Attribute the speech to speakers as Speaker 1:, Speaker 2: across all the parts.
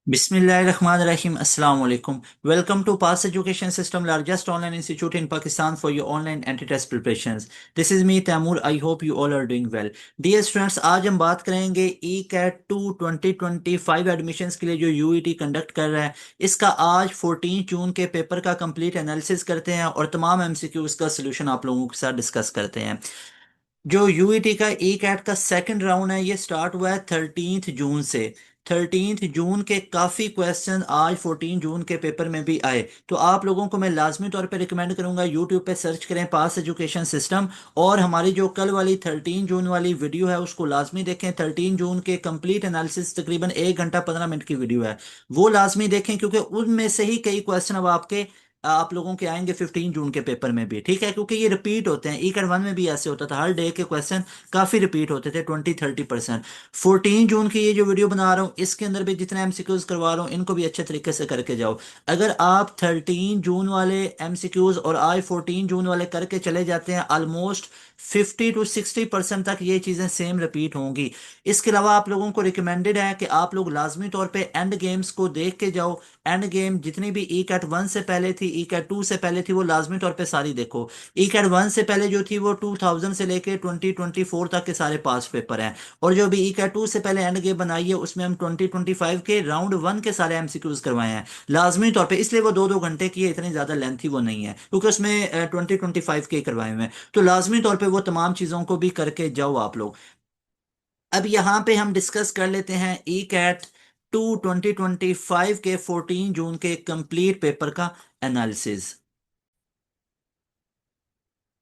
Speaker 1: Bismillahirrahmanirrahim. Assalamu alaikum. Welcome to Pass Education System, largest online institute in Pakistan for your online anti-test preparations. This is me, Taimur. I hope you all are doing well. Dear students, आज हम बात करेंगे ई cat to 2025 admissions के लिए जो UET conduct कर रहा है। इसका आज 14 जून के पेपर का कंप्लीट एनालिसिस करते हैं और तमाम एमसीक्यूज का सोल्यूशन आप लोगों के साथ डिस्कस करते हैं। जो यूईटी का ई कैट का सेकंड राउंड है, ये स्टार्ट हुआ है 13 जून से। 13 जून के काफ़ी क्वेश्चन आज 14 जून के पेपर में भी आए, तो आप लोगों को मैं लाजमी तौर पे रिकमेंड करूंगा यूट्यूब पे सर्च करें पास एजुकेशन सिस्टम, और हमारी जो कल वाली 13 जून वाली वीडियो है उसको लाजमी देखें। 13 जून के कंप्लीट एनालिसिस तकरीबन 1 घंटा 15 मिनट की वीडियो है, वो लाजमी देखें क्योंकि उनमें से ही कई क्वेश्चन अब आपके आप लोगों के आएंगे 15 जून के पेपर में भी, ठीक है, क्योंकि ये रिपीट होते हैं। ई कैट वन में भी ऐसे होता था, हर डे के क्वेश्चन काफी रिपीट होते थे, 20-30%। 14 जून की ये जो वीडियो बना रहा हूँ इसके अंदर भी जितने एमसीक्यूज करवा रहा हूँ इनको भी अच्छे तरीके से करके जाओ। अगर आप 13 जून वाले एमसीक्यूज और आज 14 जून वाले करके चले जाते हैं, ऑलमोस्ट 50 to 60% तक ये चीजें सेम रिपीट होंगी। इसके अलावा आप लोगों को रिकमेंडेड है कि आप लोग लाजमी तौर पे एंड गेम्स को देख के जाओ। एंड गेम जितनी भी ई कैट वन से पहले थी, ई कैट टू से पहले थी, वो लाजमी तौर पे सारी देखो। ई कैट वन से पहले जो थी वो 2000 से लेके 2024 तक के सारे पास पेपर हैं, और जो भी ई कैट टू से पहले एंड गेम बनाई है उसमें हम 2025 के राउंड वन के सारे एमसीक्यूज करवाए हैं लाजमी तौर पे। इसलिए वो 2-2 घंटे की है, इतनी ज्यादा लेंथी वो नहीं है क्योंकि उसमें 2025 के करवाए हुए हैं, तो लाजमी तौर पे वो तमाम चीजों को भी करके जाओ आप लोग। अब यहाँ पे हम डिस्कस कर लेते हैं ई कैट टू 2025 के 14 जून के कंप्लीट पेपर का एनालिसिस।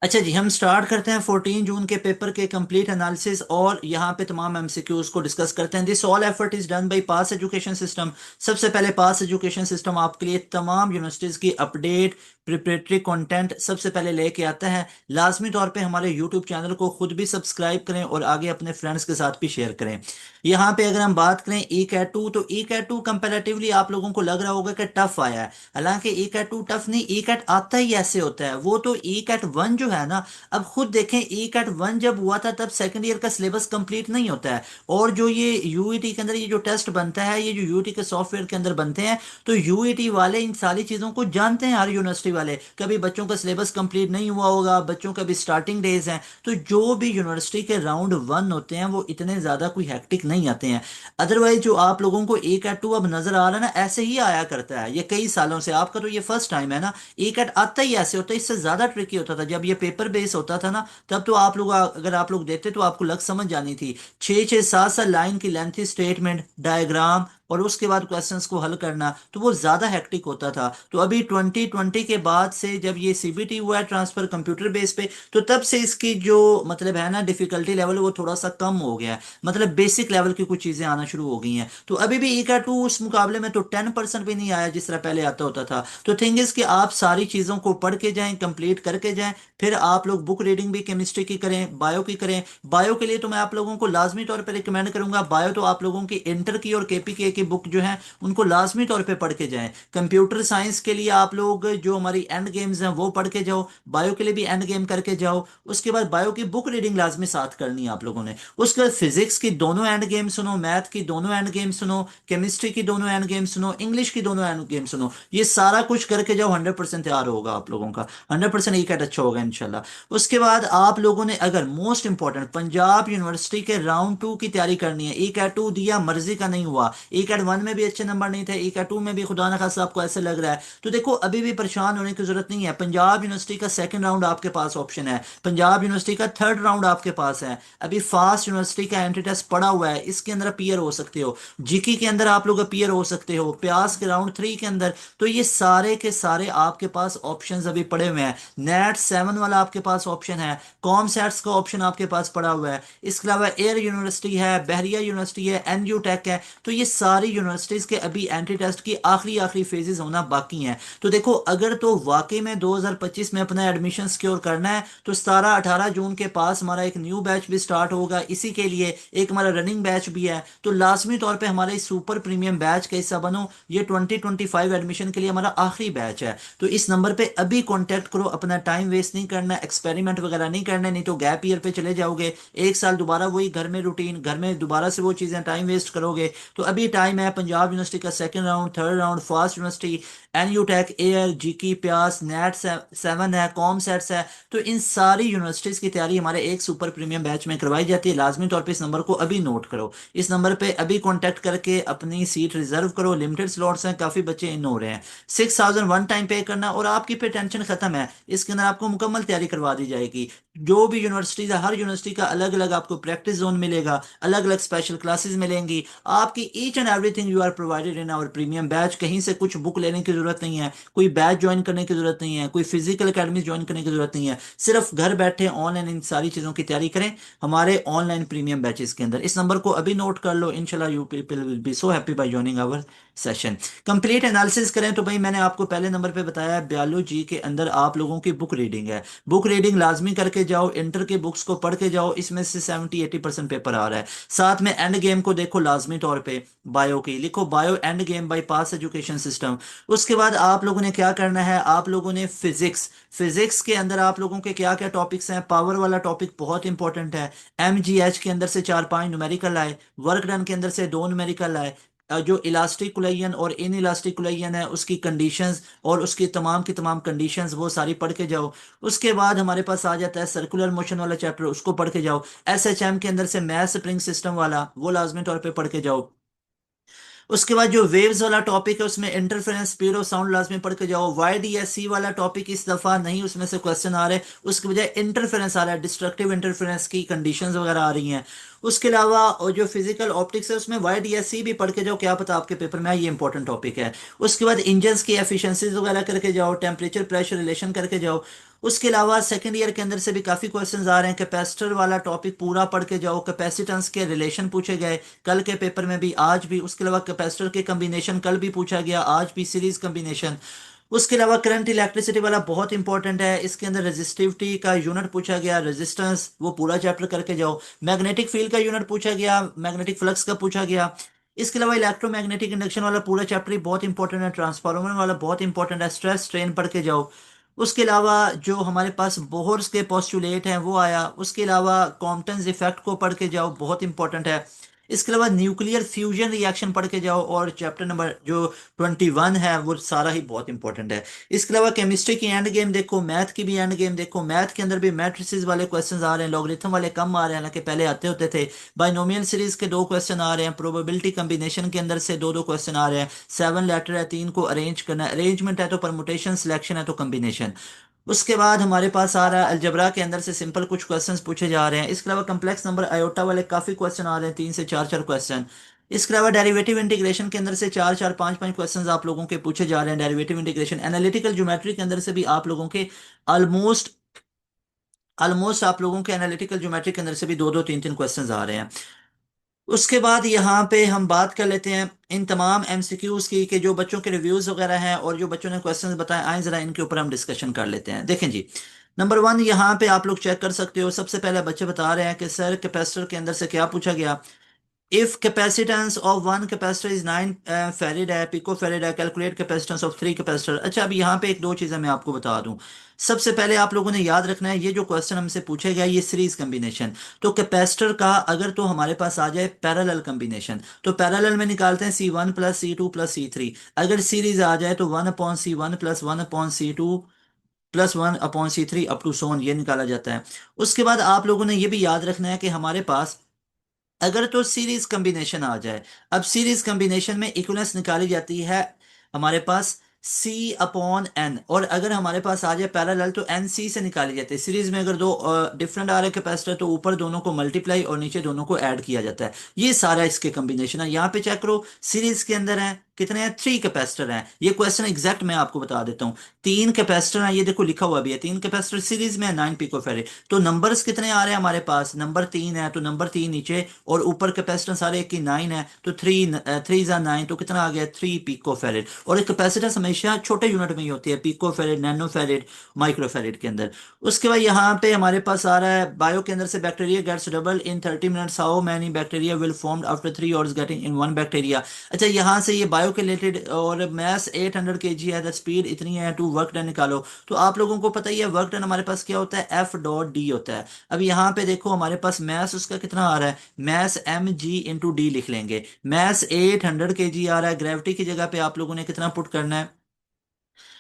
Speaker 1: अच्छा जी, हम स्टार्ट करते हैं 14 जून के पेपर के कंप्लीट एनालिसिस और यहाँ पे तमाम एमसीक्यूज को डिस्कस करते हैं। This all effort is done by pass education system. सबसे पहले पास एजुकेशन सिस्टम आपके लिए तमाम यूनिवर्सिटीज की अपडेट प्रिपरेटरी कंटेंट सबसे पहले लेके आता है। लाजमी तौर पे हमारे यूट्यूब चैनल को खुद भी सब्सक्राइब करें और आगे अपने फ्रेंड्स के साथ भी शेयर करें। यहाँ पे अगर हम बात करें ई कैट टू, तो ई कैट टू कंपेरेटिवली आप लोगों को लग रहा होगा कि टफ आया है, हालांकि ई कैट टू टफ नहीं, ई कैट आता ही ऐसे होता है। वो तो ई कैट वन जो है ना, अब खुद देखें, ई कैट वन जब हुआ था तब सेकंड ईयर का सिलेबस कंप्लीट नहीं होता है, और जो ये यूईटी के अंदर ये जो टेस्ट बनता है, ये जो यूईटी के सॉफ्टवेयर के अंदर बनते हैं, तो यूईटी वाले इन सारी चीजों को जानते हैं। हर यूनिवर्सिटी वाले, कभी बच्चों का सिलेबस कंप्लीट नहीं हुआ होगा, बच्चों का भी स्टार्टिंग डेज हैं, तो जो भी यूनिवर्सिटी के राउंड वन होते हैं वो इतने ज्यादा कोई हैक्टिक नहीं आते हैं। अदरवाइज जो आप लोगों को ए कैट टू अब नजर आ रहा है ना, ऐसे ही आया करता है ये कई सालों से, आपका तो ये फर्स्ट टाइम है ना। ए कैट आता ही ऐसे होता है, इससे ज्यादा ट्रिकी होता था जब ये पेपर बेस होता था ना, तब तो आप लोग अगर आप लोग देते तो आपको लग समझ जानी थी। 6-6 7-7 लाइन की लेंथी स्टेटमेंट, डायग्राम, और उसके बाद क्वेश्चंस को हल करना, तो वो ज्यादा हेक्टिक होता था। तो अभी 2020 के बाद से जब ये सीबीटी हुआ है ट्रांसफर कंप्यूटर बेस पे, तो तब से इसकी जो मतलब है ना डिफिकल्टी लेवल, वो थोड़ा सा कम हो गया है, मतलब बेसिक लेवल की कुछ चीजें आना शुरू हो गई हैं। तो अभी भी ई का टू उस मुकाबले में तो 10% भी नहीं आया जिस तरह पहले आता होता था। तो थिंग इज कि आप सारी चीजों को पढ़ के जाएं, कंप्लीट करके जाएं, फिर आप लोग बुक रीडिंग भी केमिस्ट्री की करें, बायो की करें। बायो के लिए तो मैं आप लोगों को लाजमी तौर पर रिकमेंड करूंगा, बायो तो आप लोगों की इंटर की और केपीके की बुक जो है उनको लाजमी तौर पे पढ़ के जाएं। कंप्यूटर साइंस के लिए आप लोग जो हमारी एंड गेम्स हैं वो पढ़ के जाओ, बायो के लिए भी एंड गेम करके जाओ। उसके बाद बायो की बुक रीडिंग लाजमी साथ करनी है आप लोगों ने। उसके बाद फिजिक्स की दोनों एंड गेम सुनो, मैथ की दोनों एंड गेम सुनो, केमिस्ट्री की दोनों एंड गेम सुनो, इंग्लिश की दोनों एंड गेम सुनो। ये सारा कुछ करके जाओ, 100% तैयार होगा आप लोगों का, 100% ई कैट अच्छा होगा इंशाल्लाह। उसके बाद आप लोगों ने अगर मोस्ट इंपॉर्टेंट पंजाब यूनिवर्सिटी के राउंड टू की तैयारी करनी है, ई कैट टू दिया मर्जी का नहीं हुआ, ई कैट वन में भी अच्छे नंबर नहीं थे, ई कैट टू में भी खुदा ना खासा आपको ऐसे लग रहा है, तो देखो अभी भी परेशान होने की जरूरत नहीं है। पंजाब यूनिवर्सिटी का सेकंड राउंड आपके पास ऑप्शन है, पंजाब यूनिवर्सिटी का थर्ड राउंड आपके पास है। अभी फास्ट यूनिवर्सिटी का एंट्री टेस्ट पड़ा हुआ है, इसके अंदर अपीयर हो सकते हो, जीकी के अंदर आप लोग अपीयर हो सकते हो, प्यास के राउंड थ्री के अंदर। तो ये सारे के सारे आपके पास ऑप्शंस अभी पड़े हुए हैं। नेट सेवन वाला आपके पास ऑप्शन है, कॉम सेट्स का ऑप्शन आपके पास पड़ा हुआ है, इसके अलावा एयर यूनिवर्सिटी है, बहरिया यूनिवर्सिटी है, एनयू टेक है। तो ये सारी यूनिवर्सिटीज के अभी एंट्री टेस्ट की आखिरी आखिरी फेजेस होना बाकी हैं। तो देखो अगर तो वाकई में 2025 में अपना एडमिशन सिक्योर करना है, तो 17-18 जून के पास हमारा एक न्यू बैच भी स्टार्ट होगा, इसी के लिए एक हमारा रनिंग बैच भी है। तो लाजमी तौर पे हमारे इस सुपर प्रीमियम बैच का हिस्सा बनो, ये 2025 एडमिशन के लिए हमारा आखिरी बैच है। तो इस नंबर पे अभी कांटेक्ट करो, अपना टाइम वेस्ट नहीं करना, एक्सपेरिमेंट वगैरह नहीं करना, नहीं तो गैप ईयर पे चले जाओगे, एक साल दोबारा वही घर में रूटीन, घर में दोबारा से वो चीजें टाइम वेस्ट करोगे। तो अभी टाइम है पंजाब यूनिवर्सिटी का second round, third round, FAST university, NU tech, Air, GIKI, PIEAS, net 7 है, कॉम सेट्स है। तो इन सारी यूनिवर्सिटीज़ की तैयारी हमारे एक सुपर प्रीमियम बैच में करवाई जाती है। लाजमी तौर पे इस नंबर को अभी नोट करो, इस नंबर पे अभी कॉन्टैक्ट करके अपनी सीट रिजर्व करो। लिमिटेड स्लॉट्स हैं, काफ़ी बच्चे इन हो रहे हैं। 6,000 वन टाइम पे करना और आपकी पे टेंशन खत्म है। इसके अंदर आपको मुकम्मल तैयारी करवा दी जाएगी। जो भी यूनिवर्सिटीज़ है, हर यूनिवर्सिटी का अलग अलग आपको प्रैक्टिस जोन मिलेगा, अलग अलग स्पेशल क्लासेस मिलेंगी आपकी। Each and everything you are provided in our premium batch. कहीं से कुछ बुक लेने की जरूरत नहीं है, कोई बैच ज्वाइन करने की जरूरत नहीं है, कोई फिजिकल अकेडमी ज्वाइन करने की जरूरत नहीं है। सिर्फ घर बैठे ऑनलाइन इन सारी चीज़ों की तैयारी करें हमारे ऑनलाइन प्रीमियम बैचेस के अंदर। इस नंबर को अभी नोट कर लो। इंशाल्लाह you people will be so happy by joining our session. Complete analysis करें तो भाई मैंने आपको पहले नंबर पे बताया बायोलॉजी के अंदर आप लोगों की बुक रीडिंग है। बुक रीडिंग लाजमी करके जाओ, इंटर के बुक्स को पढ़ के जाओ, इसमें से 70-80% पेपर आ रहा है। साथ में एंड गेम को देखो लाजमी तौर पे, बायो की लिखो, bio end game by pass education system. उसके बाद आप लोगों ने क्या करना है, आप लोगों ने फिजिक्स, फिजिक्स के अंदर आप लोगों के क्या क्या टॉपिक्स हैं। पावर वाला टॉपिक बहुत इंपॉर्टेंट है। एमजीएच के अंदर से 4-5 न्यूमेरिकल आए, वर्क डन के अंदर से 2 न्यूमेरिकल आए। जो इलास्टिक कुलैयन और इन इलास्टिक कुलैयन है उसकी कंडीशंस और उसकी तमाम की तमाम कंडीशंस वो सारी पढ़ के जाओ। उसके बाद हमारे पास आ जाता है सर्कुलर मोशन वाला चैप्टर, उसको पढ़ के जाओ। एसएचएम के अंदर से मैथ स्प्रिंग सिस्टम वाला वो लाजमी तौर पे पढ़ के जाओ। उसके बाद जो वेव्स वाला टॉपिक है उसमें इंटरफेरेंस, स्पीड ऑफ साउंड लाजमी पढ़ के जाओ। वाईडीएससी वाला टॉपिक इस दफा नहीं उसमें से क्वेश्चन आ रहे, उसके बजाय इंटरफेरेंस आ रहा है, डिस्ट्रक्टिव इंटरफेरेंस की कंडीशंस वगैरह आ रही हैं। उसके अलावा और जो फिजिकल ऑप्टिक्स है उसमें वाईडीएससी भी पढ़ के जाओ, क्या पता आपके पेपर में आए, ये इंपॉर्टेंट टॉपिक है। उसके बाद इंजन्स की एफिशिएंसीज वगैरह करके जाओ, टेम्परेचर प्रेशर रिलेशन करके जाओ। उसके अलावा सेकंड ईयर के अंदर से भी काफ़ी क्वेश्चंस आ रहे हैं। कैपेसिटर वाला टॉपिक पूरा पढ़ के जाओ, कैपेसिटेंस के रिलेशन पूछे गए कल के पेपर में भी, आज भी। उसके अलावा कैपेसिटर के कम्बिनेशन कल भी पूछा गया, आज भी सीरीज कम्बिनेशन। उसके अलावा करंट इलेक्ट्रिसिटी वाला बहुत इंपॉर्टेंट है, इसके अंदर रेजिस्टिविटी का यूनिट पूछा गया, रेजिस्टेंस, वो पूरा चैप्टर करके जाओ। मैग्नेटिक फील्ड का यूनिट पूछा गया, मैग्नेटिक फ्लक्स का पूछा गया। इसके अलावा इलेक्ट्रोमैग्नेटिक इंडक्शन वाला पूरा चैप्टर ही बहुत इंपॉर्टेंट है, ट्रांसफार्मर वाला बहुत इंपॉर्टेंट है, स्ट्रेस स्ट्रेन पढ़ के जाओ। उसके अलावा जो हमारे पास बोहर्स के पोस्टुलेट हैं वो आया। उसके अलावा कॉम्पटन्स इफेक्ट को पढ़ के जाओ, बहुत इंपॉर्टेंट है। इसके अलावा न्यूक्लियर फ्यूजन रिएक्शन पढ़ के जाओ, और चैप्टर नंबर जो 21 है वो सारा ही बहुत इंपॉर्टेंट है। इसके अलावा केमिस्ट्री की एंड गेम देखो, मैथ की भी एंड गेम देखो। मैथ के अंदर भी मैट्रिसेस वाले क्वेश्चंस आ रहे हैं, लॉगरिथम वाले कम आ रहे हैं, हालांकि पहले आते होते थे। बाइनोमियल सीरीज के 2 क्वेश्चन आ रहे हैं, प्रोबेबिलिटी कम्बिनेशन के अंदर से 2-2 क्वेश्चन आ रहे हैं। 7 लेटर है, 3 को अरेंज करना है, अरेंजमेंट है तो परमुटेशन, सिलेक्शन है तो कम्बिनेशन। उसके बाद हमारे पास आ रहा है अलजबरा के अंदर से सिंपल कुछ क्वेश्चंस पूछे जा रहे हैं। इसके अलावा कम्प्लेक्स नंबर आयोटा वाले काफी क्वेश्चन आ रहे हैं, 3 से 4 क्वेश्चन। इसके अलावा डेरिवेटिव इंटीग्रेशन के अंदर से 4-4, 5-5 क्वेश्चंस आप लोगों के पूछे जा रहे हैं। डेरिवेटिव इंटीग्रेशन, एनालिटिकल ज्योमेट्री के अंदर से भी आप लोगों के ऑलमोस्ट ऑलमोस्ट आप लोगों के एनालिटिकल ज्योमेट्री के अंदर से भी 2-2, 3-3 क्वेश्चंस आ रहे हैं। उसके बाद यहाँ पे हम बात कर लेते हैं इन तमाम एमसीक्यूज की, कि जो बच्चों के रिव्यूज वगैरह हैं और जो बच्चों ने क्वेश्चंस बताए, आए जरा इनके ऊपर हम डिस्कशन कर लेते हैं। देखें जी, नंबर 1 यहाँ पे आप लोग चेक कर सकते हो। सबसे पहले बच्चे बता रहे हैं कि सर कैपेसिटर के अंदर से क्या पूछा गया। If capacitance of one capacitor is 9 फेरिड है, पिको फेरिड है, कैलकुलेट कैपेसिटेंस ऑफ 3 कैपेसिटर। अच्छा, अब यहाँ पे एक दो चीजें मैं आपको बता दूं। सबसे पहले आप लोगों ने याद रखना है, ये जो क्वेश्चन हमसे पूछे गया ये सीरीज कम्बिनेशन। तो कैपेसिटर का अगर तो हमारे पास आ जाए पैरेलल कम्बिनेशन, तो पैरेलल में निकालते हैं C1 + C2 + C3। अगर सीरीज आ जाए तो 1/C1 + 1/C2 + 1/C3 up to सोन, ये निकाला जाता है। उसके बाद आप लोगों ने ये भी याद रखना है कि हमारे पास अगर तो सीरीज कॉम्बिनेशन आ जाए, अब सीरीज कॉम्बिनेशन में इक्विवेलेंस निकाली जाती है हमारे पास C/n, और अगर हमारे पास आ जाए पैरेलल तो NC से निकाली जाती है। सीरीज में अगर दो डिफरेंट आ रहे कैपेसिटर तो ऊपर दोनों को मल्टीप्लाई और नीचे दोनों को ऐड किया जाता है। ये सारा इसके कॉम्बिनेशन है। यहाँ पे चेक करो, सीरीज के अंदर है कितने हैं, 3 कैपेसिटर हैं। ये क्वेश्चन एग्जैक्ट मैं आपको बता देता हूँ। 3 कैपेसिटर हैं, ये देखो लिखा हुआ भी है, 3 कैपेसिटर सीरीज में है, 9 पिकोफैरेड। तो नंबर्स कितने आ रहे हैं हमारे पास, नंबर 3 है तो नंबर 3 नीचे, और ऊपर कैपेसिटेंस सारे एक की 9 है, तो 3 3 9, तो कितना आ गया, 3 पिको फेरेड। और एक कैपेसिटेंस हमेशा छोटे यूनिट में ही होती है, पिको फेरेड, नैनो फेरेड, माइक्रो फेरेड के अंदर। उसके बाद यहाँ पे हमारे पास आ रहा है बायो के अंदर से, bacteria gets double in 30 minutes, how many bacteria will form after 3 hours getting in 1 bacteria. अच्छा, यहाँ से ये बायो फाइव के रिलेटेड और मैथ्स 800 kg है, द स्पीड इतनी है, टू वर्क डन निकालो। तो आप लोगों को पता ही है वर्क डन हमारे पास क्या होता है, F.D होता है। अब यहाँ पे देखो हमारे पास मैथ्स उसका कितना आ रहा है, मैथ्स mg/d लिख लेंगे। मैथ्स 800 kg आ रहा है, ग्रेविटी की जगह पे आप लोगों ने कितना पुट करना है,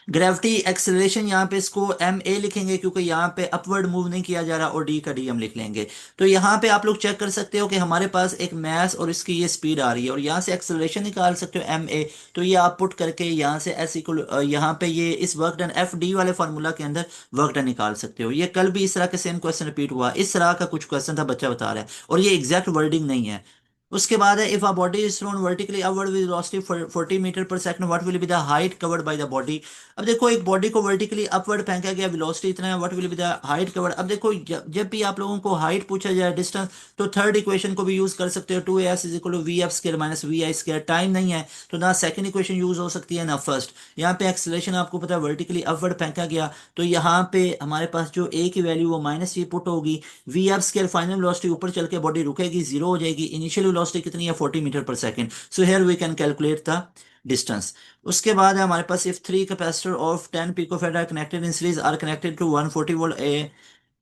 Speaker 1: ग्रेविटी एक्सेलरेशन यहाँ पे इसको एम ए लिखेंगे क्योंकि यहाँ पे अपवर्ड मूव नहीं किया जा रहा, और डी का डी हम लिख लेंगे। तो यहाँ पे आप लोग चेक कर सकते हो कि हमारे पास एक मास और इसकी ये स्पीड आ रही है, और यहाँ से एक्सेलरेशन निकाल सकते हो एम ए। तो ये आप पुट करके यहाँ से एस इक्वल, यहाँ पे ये इस वर्क डन एफ डी वाले फार्मूला के अंदर वर्क डन निकाल सकते हो। ये कल भी इस तरह के सेम क्वेश्चन रिपीट हुआ, इस तरह का कुछ क्वेश्चन था, बच्चा बता रहा है, और ये एग्जैक्ट वर्डिंग नहीं है। उसके बाद है if a body is thrown vertically upward with velocity 40 metre per second, what will be the height covered by the body. अब देखो एक बॉडी को वर्टिकली अपवर्ड फेंका गया, वेलोसिटी इतना है, what will be the height covered. अब देखो जब भी आप लोगों को हाइट पूछा जाए, डिस्टेंस, तो थर्ड इक्वेशन को भी यूज कर सकते हो, 2as is equal to V F square minus V I square. Time नहीं है तो ना सेकंड इक्वेशन यूज हो सकती है ना फर्स्ट। यहाँ पे एक्सेलरेशन आपको पता है वर्टिकली अपवर्ड फेंका गया, तो यहाँ पे हमारे पास जो ए की वैल्यू वो माइनस ये पुट होगी, we F square final velocity ऊपर चल के बॉडी रुकेगी, जीरो हो जाएगी। इनिशियल वेलोसिटी कितनी है, 40 metre per second. So here we can calculate the distance. उसके बाद है हमारे पास if three capacitor of 10 picofarad are connected in series are connected to 140 volt a.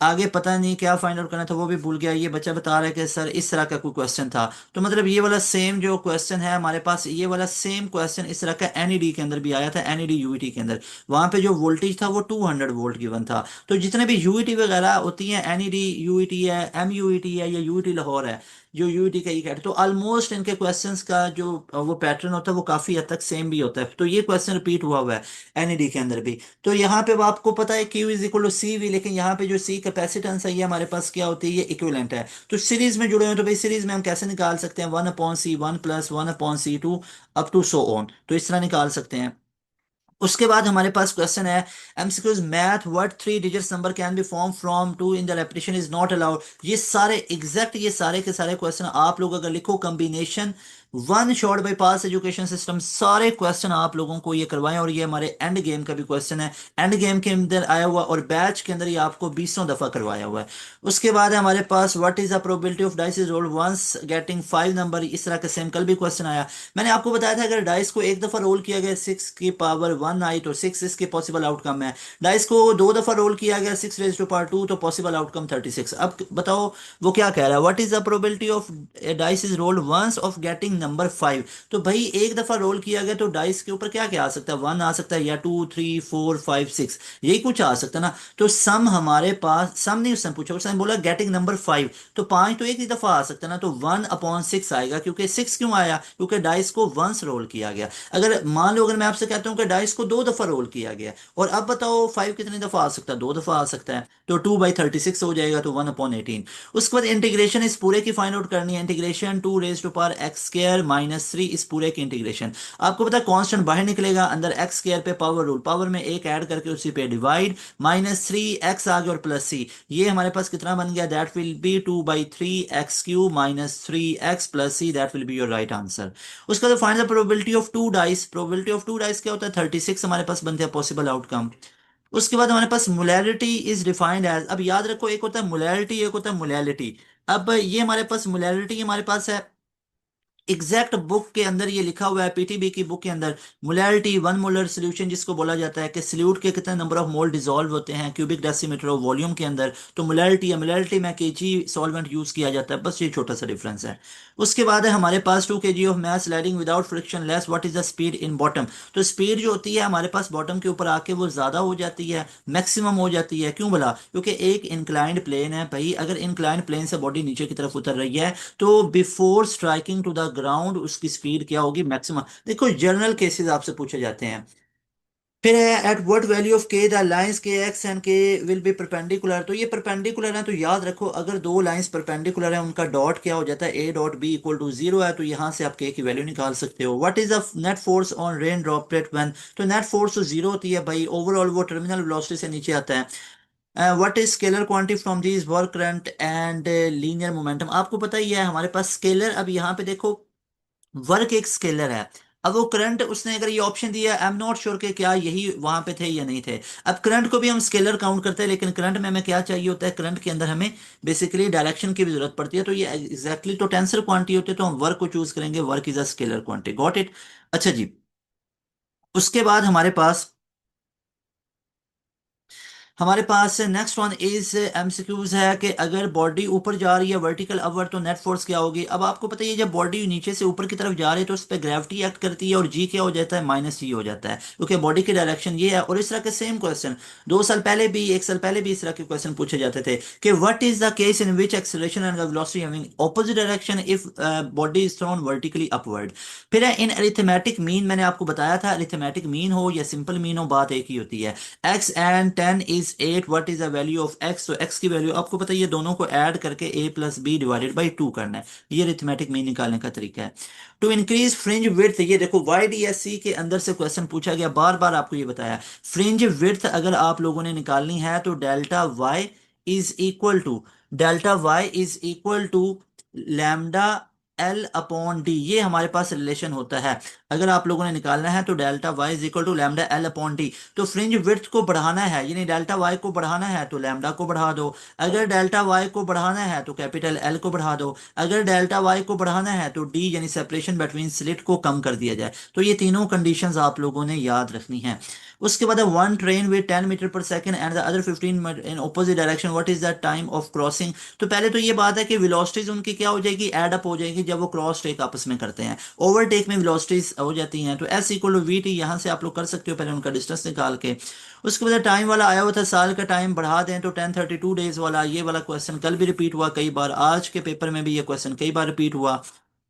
Speaker 1: आगे पता नहीं क्या फाइंड आउट करना था वो भी भूल गया। ये बच्चा बता रहा है कि सर इस तरह का कोई क्वेश्चन था, तो मतलब ये वाला सेम जो क्वेश्चन है हमारे पास, ये वाला सेम क्वेश्चन इस तरह का एनईडी के अंदर भी आया था, एनईडी यूईटी के अंदर। वहां पे जो वोल्टेज था वो 200 वोल्ट गिवन था। तो जितने भी यूईटी वगैरह होती हैं, एनईडी यूईटी है, एम यूईटी है, या यूईटी लाहौर है, जो यूईटी का ई कैट, तो ऑलमोस्ट इनके क्वेश्चंस का जो वो पैटर्न होता है वो काफी हद तक सेम भी होता है। तो ये क्वेश्चन रिपीट हुआ हुआ है एनईडी के अंदर भी। तो यहाँ पे वो आपको पता है Q is equal to C V, लेकिन यहाँ पे जो सी कैपेसिटेंस है ये हमारे पास क्या होती है, ये इक्विवेलेंट है। तो सीरीज में जुड़े हुए हैं, तो भाई सीरीज में हम कैसे निकाल सकते हैं, 1/C1 plus 1/C2 up to so on, तो इस तरह निकाल सकते हैं। उसके बाद हमारे पास क्वेश्चन है MCQs math, what three digits number can be form from two in the repetition is not allowed. ये सारे एग्जैक्ट, ये सारे के सारे क्वेश्चन आप लोग अगर लिखो कॉम्बिनेशन वन शॉट बाय पास एजुकेशन सिस्टम, सारे क्वेश्चन आप लोगों को ये करवाएं, और ये हमारे एंड गेम का भी क्वेश्चन है, एंड गेम के अंदर आया हुआ, और बैच के अंदर ये आपको 20 दफा करवाया हुआ है। उसके बाद है हमारे पास what is the probability of dice is rolled once getting 5 number. इस तरह का सेम कल भी क्वेश्चन आया। मैंने आपको बताया था अगर डाइस को एक दफा रोल किया गया 6 की पावर 1 आई तो 6 इसके पॉसिबल आउटकम है। डाइस को 2 दफा रोल किया गया 6 रेज टू पावर 2 तो पॉसिबल आउटकम 36। अब बताओ वो क्या कह रहा है, what is the probability of dice is rolled once of getting number 5। तो भाई एक दफा रोल किया गया तो डाइस के ऊपर क्या क्या आ सकता है, 1 आ सकता है, या 2 3 4 5 6, यही कुछ आ सकता है ना। तो सम हमारे पास, सम नहीं उसने पूछा, उसने बोला गेटिंग नंबर 5, तो 5 तो एक ही दफा आ सकता है ना, तो 1/6 आएगा। क्योंकि 6 क्यों आया, क्योंकि डाइस को वंस रोल किया गया। अगर मान लो अगर मैं आपसे कहता हूँ कि डाइस को 2 दफा रोल किया गया, और अब बताओ 5 कितनी दफा आ सकता है, 2 दफा आ सकता है, तो 2/36 हो जाएगा, तो 1/18। उसके बाद इंटीग्रेशन इस पूरे की फाइंड आउट करनी है, integration 2 raise to power x² - 3 इस पूरे की इंटीग्रेशन। आपको पता है कांस्टेंट बाहर निकलेगा, अंदर x² पे पावर रूल, पावर में एक ऐड करके उसी पे डिवाइड, -3x आ गया और +c, ये हमारे पास कितना बन गया, that will be 2/3x³ - 3x + c, that will be your right answer. उसका तो find the probability of two dice, probability of two dice क्या होता है, 36 हमारे पास बनते हैं पॉसिबल आउटकम। उसके बाद हमारे पास मोलैरिटी इज डिफाइंड एज, अब याद रखो एक होता है मोलैरिटी, एक होता है मोलैलिटी। अब ये हमारे पास मोलैलिटी हमारे पास है एग्जैक्ट बुक के अंदर, ये लिखा हुआ है पीटीबी की बुक के अंदर, मोलैरिटी 1 मोलर सोल्यूशन जिसको बोला जाता है कि सल्यूट के कितने नंबर ऑफ मोल डिसॉल्व होते हैं क्यूबिक डेसीमीटर ऑफ वॉल्यूम के अंदर, तो मोलैरिटी है, मोलैरिटी में केजी सॉल्वेंट यूज किया जाता है, बस ये छोटा सा डिफरेंस है। उसके बाद है हमारे पास 2 kg of math sliding without friction less, what is the speed in bottom. तो स्पीड जो होती है हमारे पास बॉटम के ऊपर आके वो ज्यादा हो जाती है, मैक्सिमम हो जाती है, क्यों बोला, क्योंकि एक इंक्लाइंड प्लेन है भाई, अगर इंक्लाइंड प्लेन से बॉडी नीचे की तरफ उतर रही है तो before striking to the ground उसकी स्पीड क्या होगी, मैक्सिमम। देखो जनरल केसेस आपसे पूछे जाते हैं। फिर है एट व्हाट वैल्यू ऑफ के द लाइंस के एक्स एंड के विल बी परपेंडिकुलर। तो ये परपेंडिकुलर है, तो याद रखो अगर दो लाइंस परपेंडिकुलर है उनका डॉट क्या हो जाता है, A dot B equal to 0 है, तो यहां से आप के की वैल्यू निकाल सकते हो। What is the net force on rain droplet when, तो नेट फोर्स तो 0 होती है भाई, ओवरऑल वो टर्मिनल वेलोसिटी से नीचे आता है। What is scalar quantity from these work current and linear momentum. आपको पता ही है हमारे पास स्केलर, अब यहाँ पे देखो वर्क एक स्केलर है, अब वो करंट उसने अगर ये ऑप्शन दिया, आई एम नॉट श्योर कि क्या यही वहां पे थे या नहीं थे। अब करंट को भी हम स्केलर काउंट करते हैं, लेकिन करंट में हमें क्या चाहिए होता है, करंट के अंदर हमें बेसिकली डायरेक्शन की भी जरूरत पड़ती है। तो ये एग्जैक्टली तो टेंसर क्वांटिटी होते हैं, तो हम वर्क को चूज करेंगे, work is a scalar quantity. Got it. अच्छा जी। उसके बाद हमारे पास नेक्स्ट वन इज एमसीक्यूज है कि अगर बॉडी ऊपर जा रही है वर्टिकल अपवर्ड तो नेट फोर्स क्या होगी। अब आपको पता ही है जब बॉडी नीचे से ऊपर की तरफ जा रही है तो उस पर ग्रेविटी एक्ट करती है और जी क्या हो जाता है, माइनस जी हो जाता है, क्योंकि बॉडी की डायरेक्शन ये है। और इस तरह के सेम क्वेश्चन 2 साल पहले भी, 1 साल पहले भी इस तरह के क्वेश्चन पूछे जाते थे कि what is the case in which acceleration and velocity having opposite direction if body is thrown vertically upward. फिर है इन अरिथमेटिक मीन, मैंने आपको बताया था अरिथमेटिक मीन हो या सिंपल मीन हो बात एक ही होती है। x and 10 is 8, what is the value of x। तो x की वैल्यू आपको पता है, ये दोनों को ऐड करके a plus B divided by 2 करना है। ये अरिथमेटिक मीन निकालने का तरीका है। टू इंक्रीज फ्रिंज विड्थ, ये देखो YDSC के अंदर से क्वेश्चन पूछा गया, बार बार आपको ये बताया। फ्रिंज विड्थ अगर आप लोगों ने निकालनी है तो delta y is equal to lambda L/D, ये हमारे पास रिलेशन होता है। अगर आप लोगों ने निकालना है तो delta y is equal to lambda L/D। तो फ्रिंज विड्थ को बढ़ाना है, यानी डेल्टा y को बढ़ाना है तो लैम्डा को बढ़ा दो। अगर डेल्टा y को बढ़ाना है तो कैपिटल L को बढ़ा दो। अगर डेल्टा y को बढ़ाना है तो d यानी सेपरेशन बिटवीन स्लिट को कम कर दिया जाए। तो ये तीनों कंडीशंस आप लोगों ने याद रखनी है। उसके बाद one train with 10 metre per second and the other 15 in opposite direction, what is the time of crossing. तो पहले तो ये बात है कि वेलोसिटीज उनकी क्या हो जाएगी, एड अप हो जाएगी जब वो क्रॉस टेक आपस में करते हैं। ओवरटेक में वेलोसिटीज हो जाती हैं, तो S equal to V T यहाँ से आप लोग कर सकते हो पहले उनका डिस्टेंस निकाल के। उसके बाद टाइम वाला आया हुआ था, साल का टाइम बढ़ा दें तो 1032 डेज वाला, ये वाला क्वेश्चन कल भी रिपीट हुआ कई बार, आज के पेपर में भी ये क्वेश्चन कई बार रिपीट हुआ।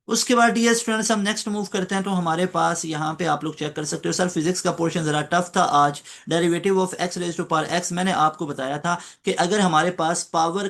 Speaker 1: उसके बाद डियर स्टूडेंट्स हम नेक्स्ट मूव करते हैं, तो हमारे पास यहाँ पे आप लोग चेक कर सकते हो, सर फिजिक्स का पोर्शन जरा टफ था आज। Derivative of x raise to power x, मैंने आपको बताया था कि अगर हमारे पास पावर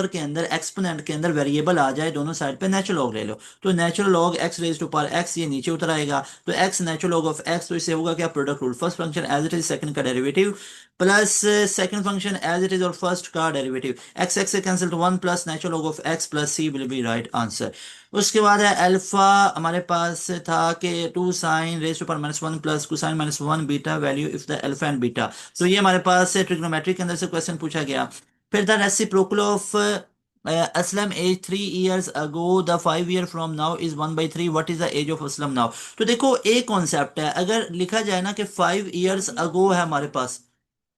Speaker 1: के अंदर एक्सपोनेंट के अंदर वेरिएबल आ जाए, दोनों साइड पे नेचुरल लॉग ले लो, तो natural log x raise to power x ये नीचे उतर आएगा। तो x natural log of x, तो इससे होगा क्या, product rule, first function as it is second का derivative plus second function as it is और फर्स्ट का डेरिवेटिव, एक्स एक्स से कैंसिल तो 1 plus natural log of x plus c will be right answer. उसके बाद है alpha, हमारे पास था कि 2 sine raise to power -1 plus cosine -1 beta value if the alpha and beta. तो ये हमारे पास ट्रिग्नोमेट्री के अंदर से क्वेश्चन पूछा गया। फिर the reciprocal of Aslam age 3 years ago, the 5 year from now is 1/3, what is the age of Aslam now. तो देखो एक कॉन्सेप्ट है, अगर लिखा जाए ना कि 5 years ago है हमारे पास,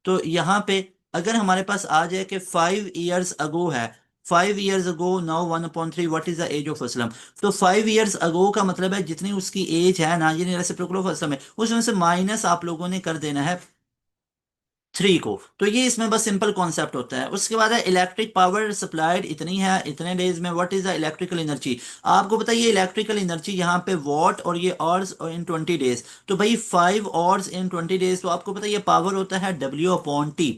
Speaker 1: तो यहाँ पे अगर हमारे पास आ जाए कि 5 years अगो है, 5 years ago now 1/3 what is the age of Aslam. तो 5 years अगो का मतलब है जितनी उसकी एज है ना, ये रेसिप्रोकल ऑफ असलम है, उसमें से माइनस आप लोगों ने कर देना है 3 को। तो ये इसमें बस सिंपल कॉन्सेप्ट होता है। उसके बाद है इलेक्ट्रिक पावर सप्लाइड इतनी है इतने डेज में, what is the electrical energy. आपको बताइए इलेक्ट्रिकल एनर्जी यहाँ पे वॉट और ये आवर्स इन 20 डेज, तो भाई 5 hours in 20 days, तो आपको पता है ये पावर होता है W/T।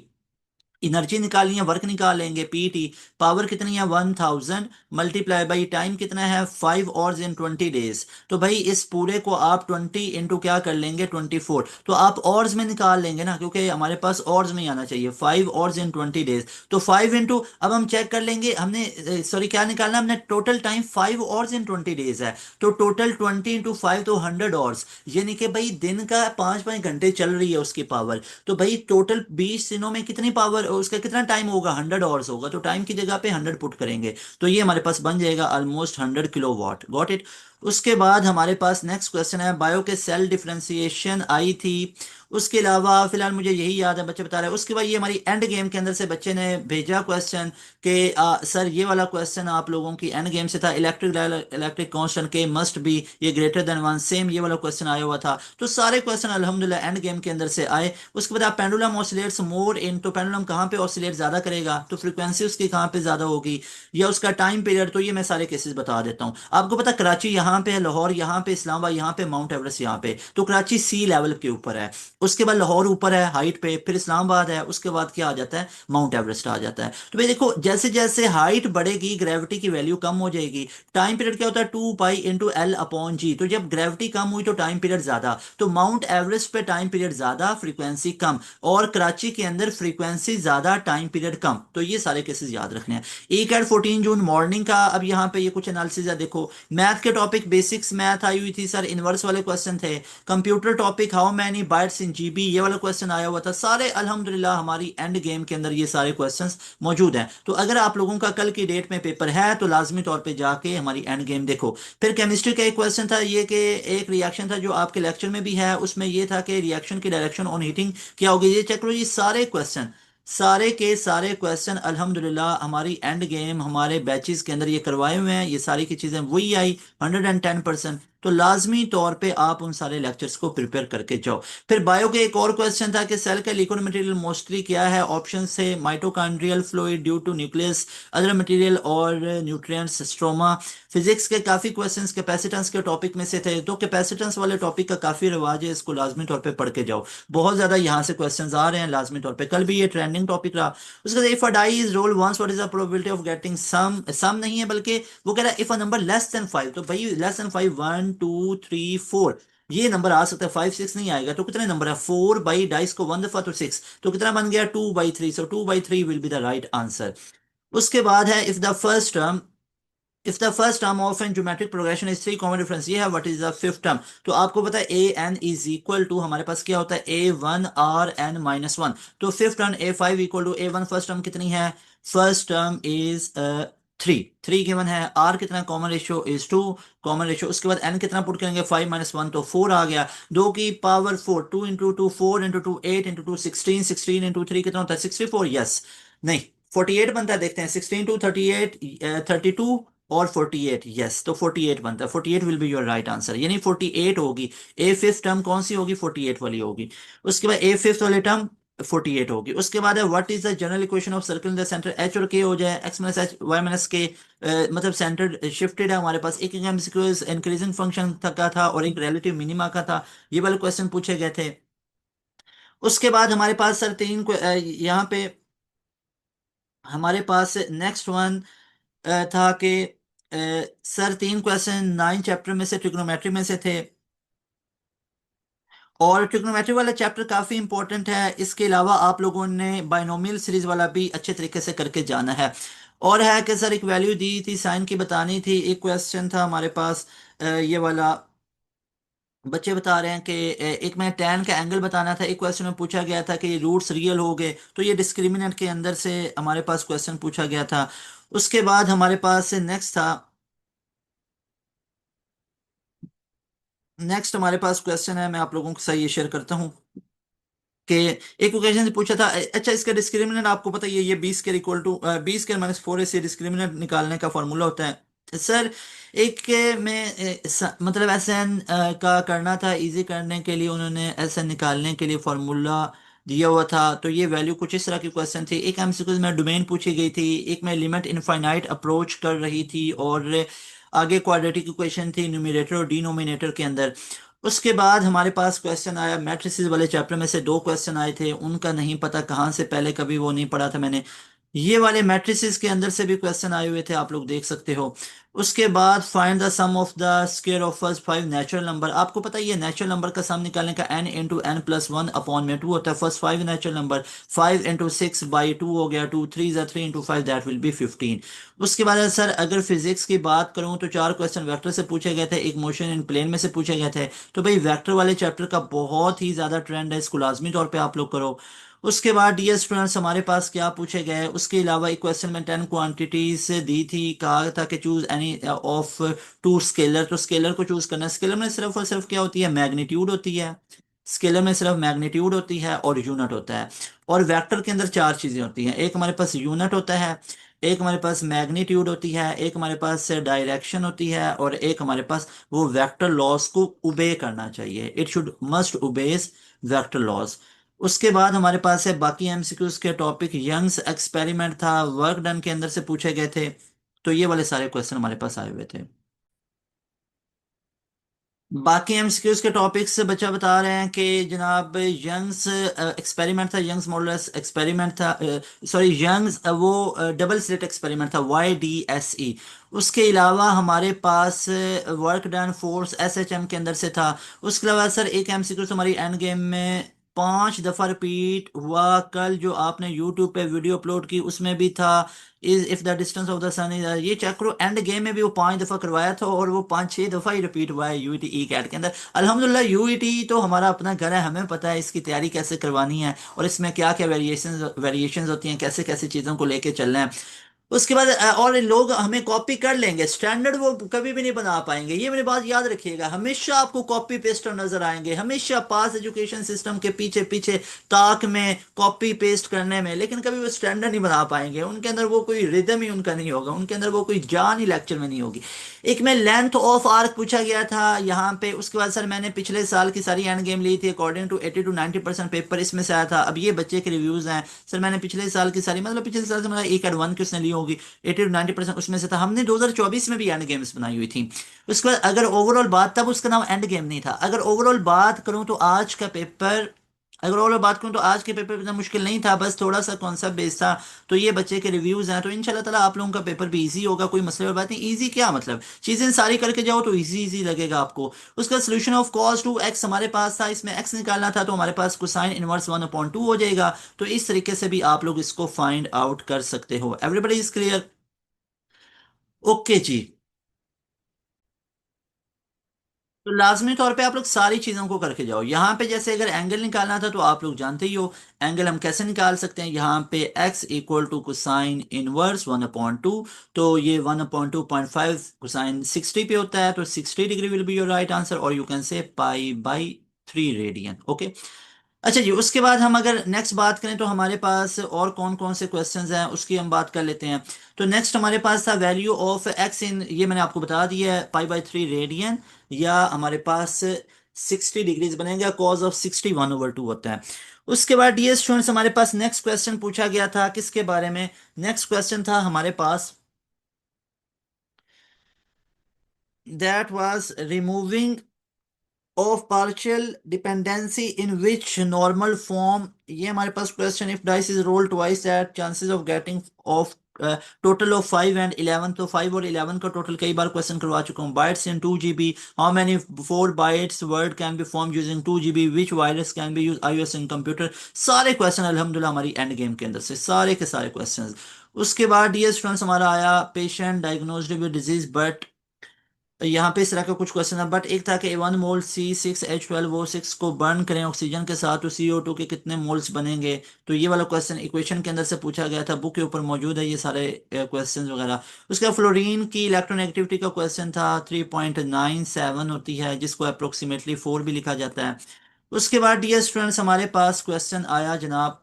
Speaker 1: एनर्जी निकालनी है, वर्क निकाल लेंगे PT, पावर कितनी है 1000 मल्टीप्लाई बाई टाइम कितना है 5 hours in 20 days। तो भाई इस पूरे को आप 20 इंटू क्या कर लेंगे 24, तो आप ऑर्स में निकाल लेंगे ना, क्योंकि हमारे पास ऑर्स में ही आना चाहिए 5 hours in 20 days। तो 5 इंटू, अब हम चेक कर लेंगे, हमने सॉरी क्या निकालना है, हमने total time 5 hours in 20 days है, तो टोटल 20 इंटू 5 तो 100 hours, यानी कि भाई दिन का 5-5 घंटे चल रही है उसकी पावर। तो भाई टोटल 20 दिनों में कितनी पावर, उसका कितना टाइम होगा, 100 आवर्स होगा, तो टाइम की जगह पे 100 पुट करेंगे, तो ये हमारे पास बन जाएगा almost 100 kilowatt. Got it. उसके बाद हमारे पास नेक्स्ट क्वेश्चन है, बायो के सेल डिफरेंशिएशन आई थी। उसके अलावा फिलहाल मुझे यही याद है, बच्चे बता रहे हैं। उसके बाद ये हमारी एंड गेम के अंदर से बच्चे ने भेजा क्वेश्चन कि सर ये वाला क्वेश्चन आप लोगों की एंड गेम से था, इलेक्ट्रिक कांस्टेंट के मस्ट बी ये ग्रेटर देन 1, सेम ये वाला क्वेश्चन आया हुआ था। तो सारे क्वेश्चन अल्हम्दुलिल्लाह एंड गेम के अंदर से आए। उसके बाद आप पेंडुलम ऑसिलेट्स मोर इन, तो पेंडुलम कहाँ पे ऑसिलेट ज्यादा करेगा, तो फ्रीक्वेंसी उसकी कहाँ पे ज्यादा होगी, या उसका टाइम पीरियड, तो ये मैं सारे केसेस बता देता हूँ आपको। पता कराची यहाँ पे है, लाहौर यहाँ पे, इस्लामाबाद यहाँ पे, माउंट एवरेस्ट यहाँ पे, तो कराची सी लेवल के ऊपर है, उसके बाद लाहौर ऊपर है हाइट पे, फिर इस्लामाबाद है, उसके बाद क्या आ जाता है, माउंट एवरेस्ट आ जाता है। तो भाई देखो जैसे जैसे हाइट बढ़ेगी ग्रेविटी की वैल्यू कम हो जाएगी। टाइम पीरियड क्या होता है 2 पाई इंटू L/G, तो जब ग्रेविटी कम हुई तो टाइम पीरियड ज्यादा, तो माउंट एवरेस्ट पे टाइम पीरियड ज्यादा फ्रीक्वेंसी कम, और कराची के अंदर फ्रीक्वेंसी ज्यादा टाइम पीरियड कम। तो ये सारे केसेस याद रखने हैं। एक एट 14 जून मॉर्निंग का, अब यहाँ पे ये कुछ एनालिसिस है, देखो मैथ के टॉपिक एक बेसिक्स मैथ आई हुई थी सर, इनवर्स वाले क्वेश्चन थे। Computer topic how many bytes in GB, ये वाला क्वेश्चन आया हुआ था। सारे अल्हम्दुलिल्लाह हमारी एंड गेम के अंदर ये सारे क्वेश्चंस मौजूद हैं। तो अगर आप लोगों का कल की डेट में पेपर है तो लाजमी तौर पे जाके हमारी एंड गेम देखो। फिर केमिस्ट्री का एक क्वेश्चन था ये कि एक रिएक्शन था जो आपके लेक्चर में भी है, उसमें ये था कि रिएक्शन की डायरेक्शन ऑन हीटिंग क्या होगी। ये चेक करो, ये सारे क्वेश्चन, सारे के सारे क्वेश्चन अल्हम्दुलिल्लाह हमारी एंड गेम हमारे बैचेस के अंदर ये करवाए हुए हैं। ये सारी की चीज़ें वही आई 110%। तो लाजमी तौर पे आप उन सारे लेक्चर्स को प्रिपेयर करके जाओ। फिर बायो के एक और क्वेश्चन था कि सेल का लिक्विड मटेरियल मोस्टली क्या है। ऑप्शन से mitochondrial fluid due to nucleus, other material और न्यूट्रिएंट्स, स्ट्रोमा। फिजिक्स के काफ़ी क्वेश्चंस कैपेसिटेंस के टॉपिक में से थे, तो कैपेसिटेंस वाले टॉपिक का काफ़ी रिवाज है, इसको लाजमी तौर पे पढ़ के जाओ। बहुत ज़्यादा यहाँ से क्वेश्चंस आ रहे हैं लाजमी तौर पे, कल भी ये ट्रेंडिंग टॉपिक रहा। उसके बाद if a die is roll once what is the probability of getting some नहीं है, बल्कि वो कह रहा है if a number less than 5। तो भाई लेस देन 5 1 2 3 4 ये नंबर आ सकता है, 5 6 नहीं आएगा। तो कितने नंबर है, 4 बाई डाइस को 1 दफा तो 6, तो कितना बन गया 2/3। So 2/3 will be the right answer. उसके बाद है if the first term of an geometric progression is 3 common difference, ये है what is the fifth term. तो आपको पता है a n is equal to हमारे पास क्या होता है A1 R n-1। तो fifth term A5 equal to A1। First term कितनी है, फर्स्ट टर्म इज 3 गिवन है। आर कितना, common ratio is 2, common ratio. उसके बाद एन कितना पुट करेंगे, 5 - 1 तो 4 आ गया। 2 की पावर 4, 2 × 2 4 × 2 8 × 2 16, 16 × 3 कितना होता है 64। यस, नहीं 48 बनता है, देखते हैं 16 × 2 = 38, 32 और 48। यस, तो 48 बनता है, 48 will be your right answer, यानी 48 होगी। ए फिफ्थ टर्म कौन सी होगी, 48 वाली होगी। उसके बाद ए फिफ्थ वाली टर्म 48 होगी। उसके बाद है what is the general equation of circle in the centre, H और के हो जाए, x - h y - k। मतलब सेंटर शिफ्टेड है हमारे पास। एक एमसीक्यू इंक्रीजिंग फंक्शन का था और एक रिलेटिव मिनिमा का था, ये वाले क्वेश्चन पूछे गए थे। उसके बाद हमारे पास सर यहाँ पे हमारे पास नेक्स्ट वन था कि सर 3 क्वेश्चन 9 चैप्टर में से ट्रिग्नोमेट्री में से थे, और ट्रिग्नोमेट्री वाला चैप्टर काफ़ी इंपॉर्टेंट है। इसके अलावा आप लोगों ने बाइनोमियल सीरीज वाला भी अच्छे तरीके से करके जाना है। और है कि सर एक वैल्यू दी थी साइन की बतानी थी। एक क्वेश्चन था हमारे पास ये वाला, बच्चे बता रहे हैं कि एक में टैन का एंगल बताना था। एक क्वेश्चन में पूछा गया था कि रूट्स रियल हो गए, तो ये डिस्क्रिमिनेंट के अंदर से हमारे पास क्वेश्चन पूछा गया था। उसके बाद हमारे पास नेक्स्ट था, नेक्स्ट हमारे पास क्वेश्चन है, मैं आप लोगों के साथ ये शेयर करता हूँ कि एक ओकेजन से पूछा था। अच्छा, इसका डिस्क्रिमिनेंट आपको पता ही है, ये 20 के -4 से डिस्क्रिमिनेंट निकालने का फॉर्मूला होता है सर। एक के में मतलब एस एन का करना था, इजी करने के लिए उन्होंने एस एन निकालने के लिए फॉर्मूला दिया हुआ था। तो ये वैल्यू कुछ इस तरह की क्वेश्चन थी। एक एमसीक्यू में डोमेन पूछी गई थी, एक में लिमिट इनफाइनाइट अप्रोच कर रही थी, और आगे क्वाड्रेटिक इक्वेशन थी न्यूमरेटर और डिनोमिनेटर के अंदर। उसके बाद हमारे पास क्वेश्चन आया मैट्रिसेस वाले चैप्टर में से 2 क्वेश्चन आए थे, उनका नहीं पता कहाँ से, पहले कभी वो नहीं पढ़ा था मैंने। ये वाले मैट्रिसेस के अंदर से भी क्वेश्चन आए हुए थे, आप लोग देख सकते हो। उसके बाद find the sum of the square of first 5 natural number. आपको पता ही है नेचुरल नंबर का सम निकालने का n × n+1/2 होता है। फर्स्ट 5 नेचुरल नंबर, 5 × 6/2 हो गया, 2 3 × 3 × 5 दैट विल बी 15। उसके बाद सर अगर फिजिक्स की बात करूं तो 4 क्वेश्चन वेक्टर से पूछे गए थे, एक मोशन इन प्लेन में से पूछे गए थे। तो भाई वेक्टर वाले चैप्टर का बहुत ही ज्यादा ट्रेंड है, इसको लाजमी तौर पे आप लोग करो। उसके बाद डियर स्टूडेंट्स हमारे पास क्या पूछे गए, उसके अलावा एक क्वेश्चन में 10 क्वांटिटीज दी थी, कहा था कि चूज एनी ऑफ 2 स्केलर। तो स्केलर को चूज करना है। स्केलर में सिर्फ और सिर्फ क्या होती है, मैग्नीट्यूड होती है। स्केलर में सिर्फ मैग्नीट्यूड होती है और यूनिट होता है। और वेक्टर के अंदर 4 चीजें होती हैं, एक हमारे पास यूनिट होता है, एक हमारे पास मैग्नीट्यूड होती है, एक हमारे पास डायरेक्शन होती है, और एक हमारे पास वो वेक्टर लॉस को उबे करना चाहिए, इट शुड मस्ट उबेज वेक्टर लॉस। उसके बाद हमारे पास है बाकी एमसीक्यूज के टॉपिक। यंग्स एक्सपेरिमेंट था, वर्क डन के अंदर से पूछे गए थे। तो ये वाले सारे क्वेश्चन हमारे पास आए हुए थे। बाकी एमसीक्यूज के टॉपिक्स से बच्चा बता रहे हैं कि जनाब यंग्स एक्सपेरिमेंट था, यंग्स मॉडुलस एक्सपेरिमेंट था, सॉरी यंग्स वो डबल स्लिट एक्सपेरिमेंट था, YDSE। उसके अलावा हमारे पास वर्क डन फोर्स SHM के अंदर से था। उसके अलावा सर एक एमसीक्यू हमारी एंड गेम में 5 दफा रिपीट हुआ। कल जो आपने यूट्यूब पे वीडियो अपलोड की उसमें भी था, is if the distance of the sun is, ये चेक करो, एंड गेम में भी वो 5 दफा करवाया था और वो 5-6 दफा ही रिपीट हुआ है यूईटी ई कैट के अंदर। अल्हम्दुलिल्लाह यूईटी तो हमारा अपना घर है, हमें पता है इसकी तैयारी कैसे करवानी है और इसमें क्या क्या वेरिएशंस होती हैं, कैसे कैसे चीज़ों को लेके चलना है। उसके बाद और लोग हमें कॉपी कर लेंगे, स्टैंडर्ड वो कभी भी नहीं बना पाएंगे। ये मेरी बात याद रखिएगा, हमेशा आपको कॉपी पेस्टर नजर आएंगे, हमेशा पास एजुकेशन सिस्टम के पीछे पीछे ताक में कॉपी पेस्ट करने में, लेकिन कभी वो स्टैंडर्ड नहीं बना पाएंगे। उनके अंदर वो कोई रिदम ही उनका नहीं होगा, उनके अंदर वो कोई जान ही लेक्चर में नहीं होगी। एक में लेंथ ऑफ आर्क पूछा गया था यहाँ पे। उसके बाद सर मैंने पिछले साल की सारी एंड गेम ली थी, अकॉर्डिंग टू 80 to 90% पेपर इसमें से आया था। अब ये बच्चे के रिव्यूज हैं सर, मैंने पिछले साल की सारी, मतलब पिछले साल से मतलब एक एड वन की उसने ली होगी, 80 to 90% उसमें से था। हमने 2024 में भी एंड गेम्स बनाई हुई थी। उसके बाद अगर ओवरऑल बात, तब उसका नाम एंड गेम नहीं था। अगर ओवरऑल बात करूं तो आज का पेपर, अगर ओवरऑल बात करूं तो आज के पेपर इतना मुश्किल नहीं था, बस थोड़ा सा कॉन्सेप्ट बेस्ड था। तो ये बच्चे के रिव्यूज हैं, तो इंशाल्लाह ताला आप लोगों का पेपर भी इजी होगा, कोई मसले वाली बात नहीं। इजी क्या मतलब, चीजें सारी करके जाओ तो इजी इजी लगेगा आपको। उसका solution of cos two x हमारे पास था, इसमें एक्स निकालना था तो हमारे पास कोसाइन इनवर्स 1/2 हो जाएगा। तो इस तरीके से भी आप लोग इसको फाइंड आउट कर सकते हो। Everybody is clear? ओके जी। तो लाजमी तौर पे आप लोग सारी चीज़ों को करके जाओ। यहाँ पे जैसे अगर एंगल निकालना था तो आप लोग जानते ही हो एंगल हम कैसे निकाल सकते हैं। यहाँ पे x equal to cosine inverse 1/2, तो ये 1/2.5 कोसाइन 60 पे होता है, तो 60 degree will be your right answer, और you can say पाई/3 radian. Okay. अच्छा जी, उसके बाद हम अगर नेक्स्ट बात करें तो हमारे पास और कौन कौन से क्वेश्चंस हैं उसकी हम बात कर लेते हैं। तो नेक्स्ट हमारे पास था वैल्यू ऑफ एक्स इन, ये मैंने आपको बता दिया है, पाई/3 रेडियन, या हमारे पास 60 डिग्रीज बनेगा, कॉज ऑफ 60 1/2 होता है। उसके बाद डियर स्टूडेंट्स हमारे पास नेक्स्ट क्वेश्चन पूछा गया था किसके बारे में। नेक्स्ट क्वेश्चन था हमारे पास, that was removing of partial dependency in which normal form, ये हमारे पास question, if dice is roll twice at chances of getting of total of 5 and 11, तो 5 और 11 का टोटल कई बार क्वेश्चन करवा चुका हूँ। Bytes in 2 GB, how many 4 bytes word can be form using 2 GB, which virus can be use iOS in computer. सारे question अल्हम्दुलिल्लाह हमारी एंड गेम के अंदर से सारे के सारे क्वेश्चन। उसके बाद डियर स्टूडेंट्स हमारा आया patient diagnosed with disease, but यहाँ पे इस तरह का कुछ क्वेश्चन है। बट एक था कि 1 मोल C6H12O6 को बर्न करें ऑक्सीजन के साथ तो CO2 के कितने मोल्स बनेंगे। तो ये वाला क्वेश्चन इक्वेशन के अंदर से पूछा गया था, बुक के ऊपर मौजूद है ये सारे क्वेश्चन वगैरह। उसका फ्लोरीन की इलेक्ट्रोनेगेटिविटी का क्वेश्चन था, 3.97 होती है, जिसको अप्रोक्सीमेटली 4 भी लिखा जाता है। उसके बाद डियर स्टूडेंट्स हमारे पास क्वेश्चन आया जनाब,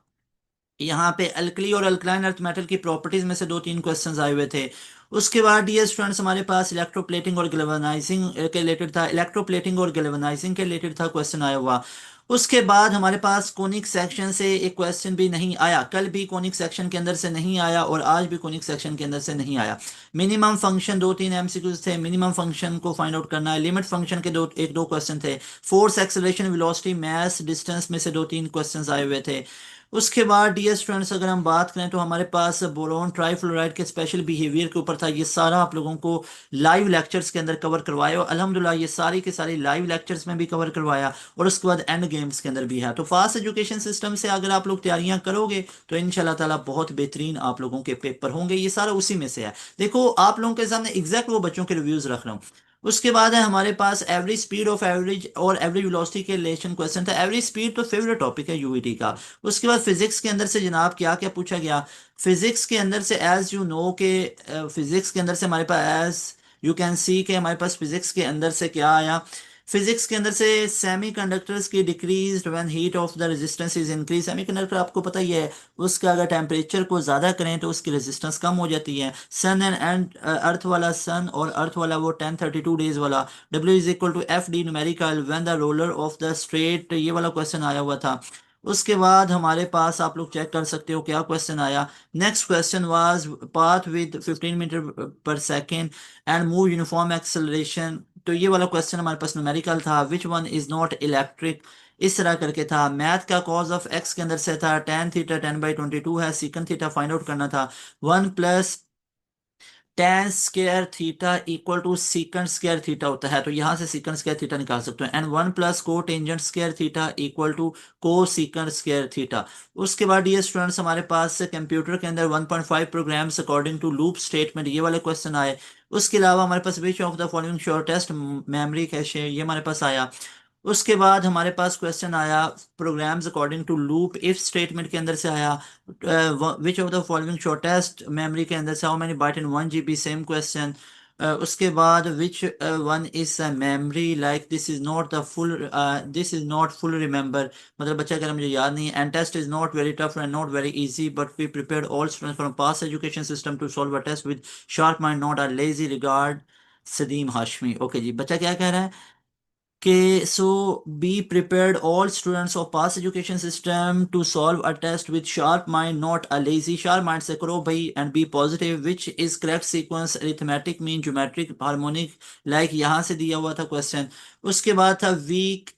Speaker 1: यहाँ पे अल्कली और अल्कलाइन अर्थ मेटल की प्रॉपर्टीज में से 2-3 क्वेश्चंस आए हुए थे। उसके बाद डियर स्टूडेंट्स हमारे पास इलेक्ट्रोप्लेटिंग और गैल्वेनाइजिंग के रिलेटेड था, इलेक्ट्रोप्लेटिंग और गैल्वेनाइजिंग के रिलेटेड था क्वेश्चन आया हुआ। उसके बाद हमारे पास कोनिक सेक्शन से एक क्वेश्चन भी नहीं आया, कल भी कोनिक सेक्शन के अंदर से नहीं आया और आज भी कोनिक सेक्शन के अंदर से नहीं आया। मिनिमम फंक्शन 2-3 एमसीक्यूज थे, मिनिमम फंक्शन को फाइंड आउट करना है। लिमिट फंक्शन के एक दो क्वेश्चन थे। फोर्स, एक्सेलरेशन, वेलोसिटी, मास, डिस्टेंस में से 2-3 क्वेश्चंस आए हुए थे। उसके बाद डियर स्टूडेंट्स अगर हम बात करें तो हमारे पास बोरोन ट्राइफ्लोराइड के स्पेशल बिहेवियर के ऊपर था। ये सारा आप लोगों को लाइव लेक्चर्स के अंदर कवर करवाया और अल्हम्दुलिल्लाह ये सारी के सारी लाइव लेक्चर्स में भी कवर करवाया, और उसके बाद एंड गेम्स के अंदर भी है। तो फास्ट एजुकेशन सिस्टम से अगर आप लोग तैयारियां करोगे तो इंशाल्लाह ताला बहुत बेहतरीन आप लोगों के पेपर होंगे। ये सारा उसी में से है। देखो आप लोगों के सामने एग्जैक्ट वो बच्चों के रिव्यूज रख रहा हूँ। उसके बाद है हमारे पास एवरेज स्पीड ऑफ एवरेज और एवरेज वेलोसिटी के रिलेशन क्वेश्चन था। एवरेज स्पीड तो फेवरेट टॉपिक है यूईटी का। उसके बाद फिजिक्स के अंदर से जनाब क्या क्या पूछा गया। फिजिक्स के अंदर से एज यू नो के, फिजिक्स के अंदर से हमारे पास एज यू कैन सी के हमारे पास फिजिक्स के अंदर से क्या आया। फिजिक्स के अंदर से सेमी कंडक्टर्स की decrease when heat of the resistance is increase. Semi conductor आपको पता ही है, उसका अगर टेम्परेचर को ज़्यादा करें तो उसकी रेजिस्टेंस कम हो जाती है। सन एंड अर्थ वाला, सन और अर्थ वाला वो 1032 डेज वाला, W = FD numerical when the roller of the straight, ये वाला क्वेश्चन आया हुआ था। उसके बाद हमारे पास आप लोग चेक कर सकते हो क्या क्वेश्चन आया। Next question was path with 15 metre per second and move uniform acceleration. तो ये वाला क्वेश्चन हमारे पास न्यूमेरिकल था, which one is not electric, इस तरह करके था। मैथ का कॉज ऑफ एक्स के अंदर से था tan थीटा 10/22 है, सीकन थीटा फाइंड आउट करना था। 1 + tan square theta equal to secant square theta होता है, तो यहां से सीकेंट स्क्वायर थीटा निकाल सकते हो। And 1 plus cotangent square theta equal to cosecant square theta. उसके बाद ये स्टूडेंट्स हमारे पास कंप्यूटर के अंदर 1.5 programs according to loop statement, ये वाले क्वेश्चन आए। उसके अलावा हमारे पास which of the following shortest memory cache, ये हमारे पास आया। उसके बाद हमारे पास क्वेश्चन आया programs according to loop if statement के अंदर से आया। Which of the following shortest memory के अंदर से how many byte in 1 GB, same question. उसके बाद which one is a memory like this is not the full, this is not full remember, मतलब बच्चा कह रहा है मुझे याद नहीं है। And test is not very tough and not very easy but we prepared all students from pass education system to solve a test with sharp mind not a lazy regard Sadeem Hashmi. Okay जी, बच्चा क्या कह रहा है कि so be prepared all students of past education system to solve a test with sharp mind not a lazy। sharp mind से करो भाई and be positive which is correct sequence arithmetic mean geometric harmonic like यहाँ से दिया हुआ था question. उसके बाद था वीक,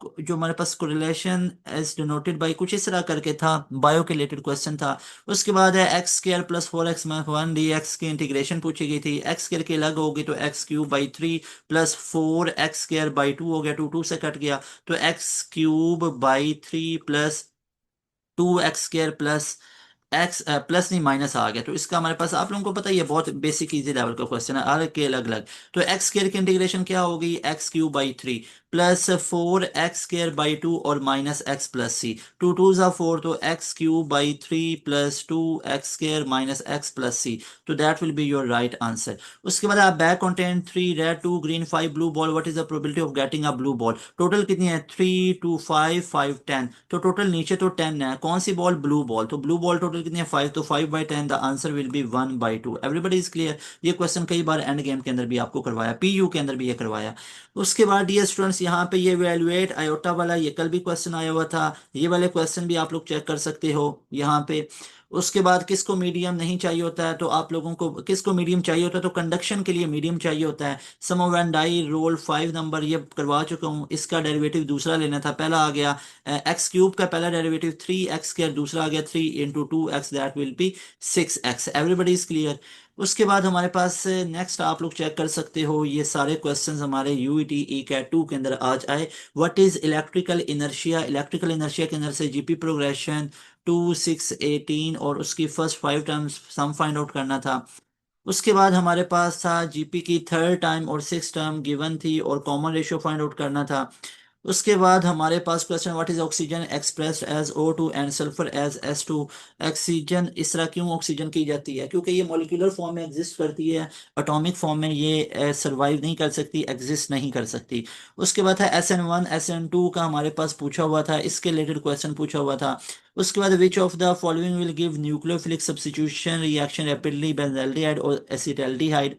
Speaker 1: जो हमारे पास कोरिलेशन एज डिनोटेड बाई कुछ इस तरह करके था, बायो के रिलेटेड क्वेश्चन था। उसके बाद है x square plus 4x-1 dx की इंटीग्रेशन पूछी गई थी। एक्स स्क्र के अलग होगी तो x³ by 3 plus 4x² by 2 हो गया, 2 से कट गया तो x³ by 3 plus 2x² plus x plus नहीं माइनस आ गया। तो इसका हमारे पास आप लोगों को पता ही है, बहुत बेसिक इजी लेवल का क्वेश्चन है, हर के अलग अलग। तो एक्स स्क्र की इंटीग्रेशन क्या होगी, x³ by 3 plus 4x² by 2 और माइनस एक्स प्लस सी। 2 2 ज़ा 4, तो x³ by 3 plus 2x² minus x plus c. तो that will be your right answer. उसके बाद आप back content 3 red 2 green 5 blue ball, what is the probability of getting a blue ball. Total कितनी है, 3 2 5 5 10, तो total नीचे तो 10 है, कौन सी बॉल, ब्लू बॉल। तो ब्लू बॉल टोटल कितनी है 5, तो 5/10, the answer will be 1/2। Everybody is clear. ये क्वेश्चन कई बार एंड गेम के अंदर भी आपको करवाया, पीयू के अंदर भी ये करवाया। उसके बाद डियर स्टूडेंट्स यहाँ पे ये वैल्यूएट आयोटा वाला, ये कल भी क्वेश्चन आया हुआ था, ये वाले क्वेश्चन भी आप लोग चेक कर सकते हो यहाँ पे। उसके बाद किसको मीडियम नहीं चाहिए होता है, तो आप लोगों को किसको मीडियम चाहिए होता है, तो कंडक्शन के लिए मीडियम चाहिए होता है। Sum of and die roll 5 number, ये करवा चुका हूँ। इसका डेरिवेटिव दूसरा लेना था, पहला आ गया x³ का पहला डेरिवेटिव 3x², दूसरा आ गया 3 × 2x, that will B 6x। Everybody is clear. उसके बाद हमारे पास नेक्स्ट आप लोग चेक कर सकते हो, ये सारे क्वेश्चंस हमारे यूईटी ई कैट 2 के अंदर आज आए। What is electrical inertia, electrical inertia के अंदर से जीपी प्रोग्रेशन 2 6 18 और उसकी first 5 terms sum find out करना था। उसके बाद हमारे पास था जीपी की थर्ड टाइम और सिक्स टर्म गिवन थी और कॉमन रेशियो फाइंड आउट करना था। उसके बाद हमारे पास question, what is oxygen expressed as O2 and sulphur as S2। Oxygen इस तरह क्यों ऑक्सीजन की जाती है, क्योंकि ये मॉलिक्यूलर फॉर्म में एग्जिस्ट करती है, एटॉमिक फॉर्म में ये सरवाइव नहीं कर सकती, एग्जिस्ट नहीं कर सकती। उसके बाद है SN1 SN2 का हमारे पास पूछा हुआ था, इसके रिलेटेड क्वेश्चन पूछा हुआ था। उसके बाद which of the following will give nucleophilic substitution reaction rapidly benzaldehyde और एसिटाल्डिहाइड।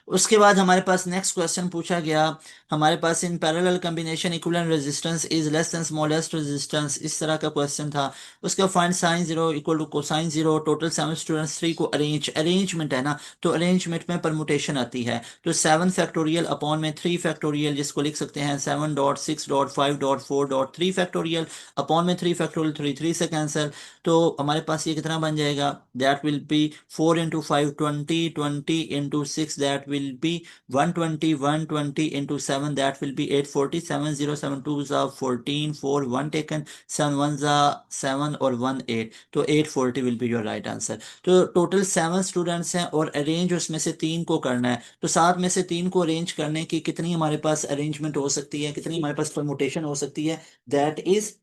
Speaker 1: उसके बाद हमारे पास नेक्स्ट क्वेश्चन पूछा गया, हमारे पास in parallel combination equivalent resistance is less than smallest resistance, इस तरह का क्वेश्चन था। उसका find sine 0 equal to cosine 0, total 7 students 3 को अरेंजमेंट है ना, तो अरेंजमेंट में परमुटेशन आती है, तो 7 फैक्टोरियल अपॉन में 3 फैक्टोरियल, जिसको लिख सकते हैं 7.6.5.4.3 फैक्टोरियल अपॉन में 3 फैक्टोरियल, 3 3 से कैंसिल। तो हमारे पास ये कितना बन जाएगा, that will B 4 × 5 20, 20 × 6 that will B 120, 120 × 7 that will be 840, 7 0 7 2 are 14, 4 1 taken, 7 1 are 7 और 1 8, तो 840 will be your right answer। तो टोटल 7 स्टूडेंट्स हैं और अरेंज उसमें से 3 को करना है, तो 7 में से 3 को अरेंज करने की कितनी हमारे पास अरेंजमेंट हो सकती है, कितनी हमारे पास परमुटेशन हो सकती है, दैट इज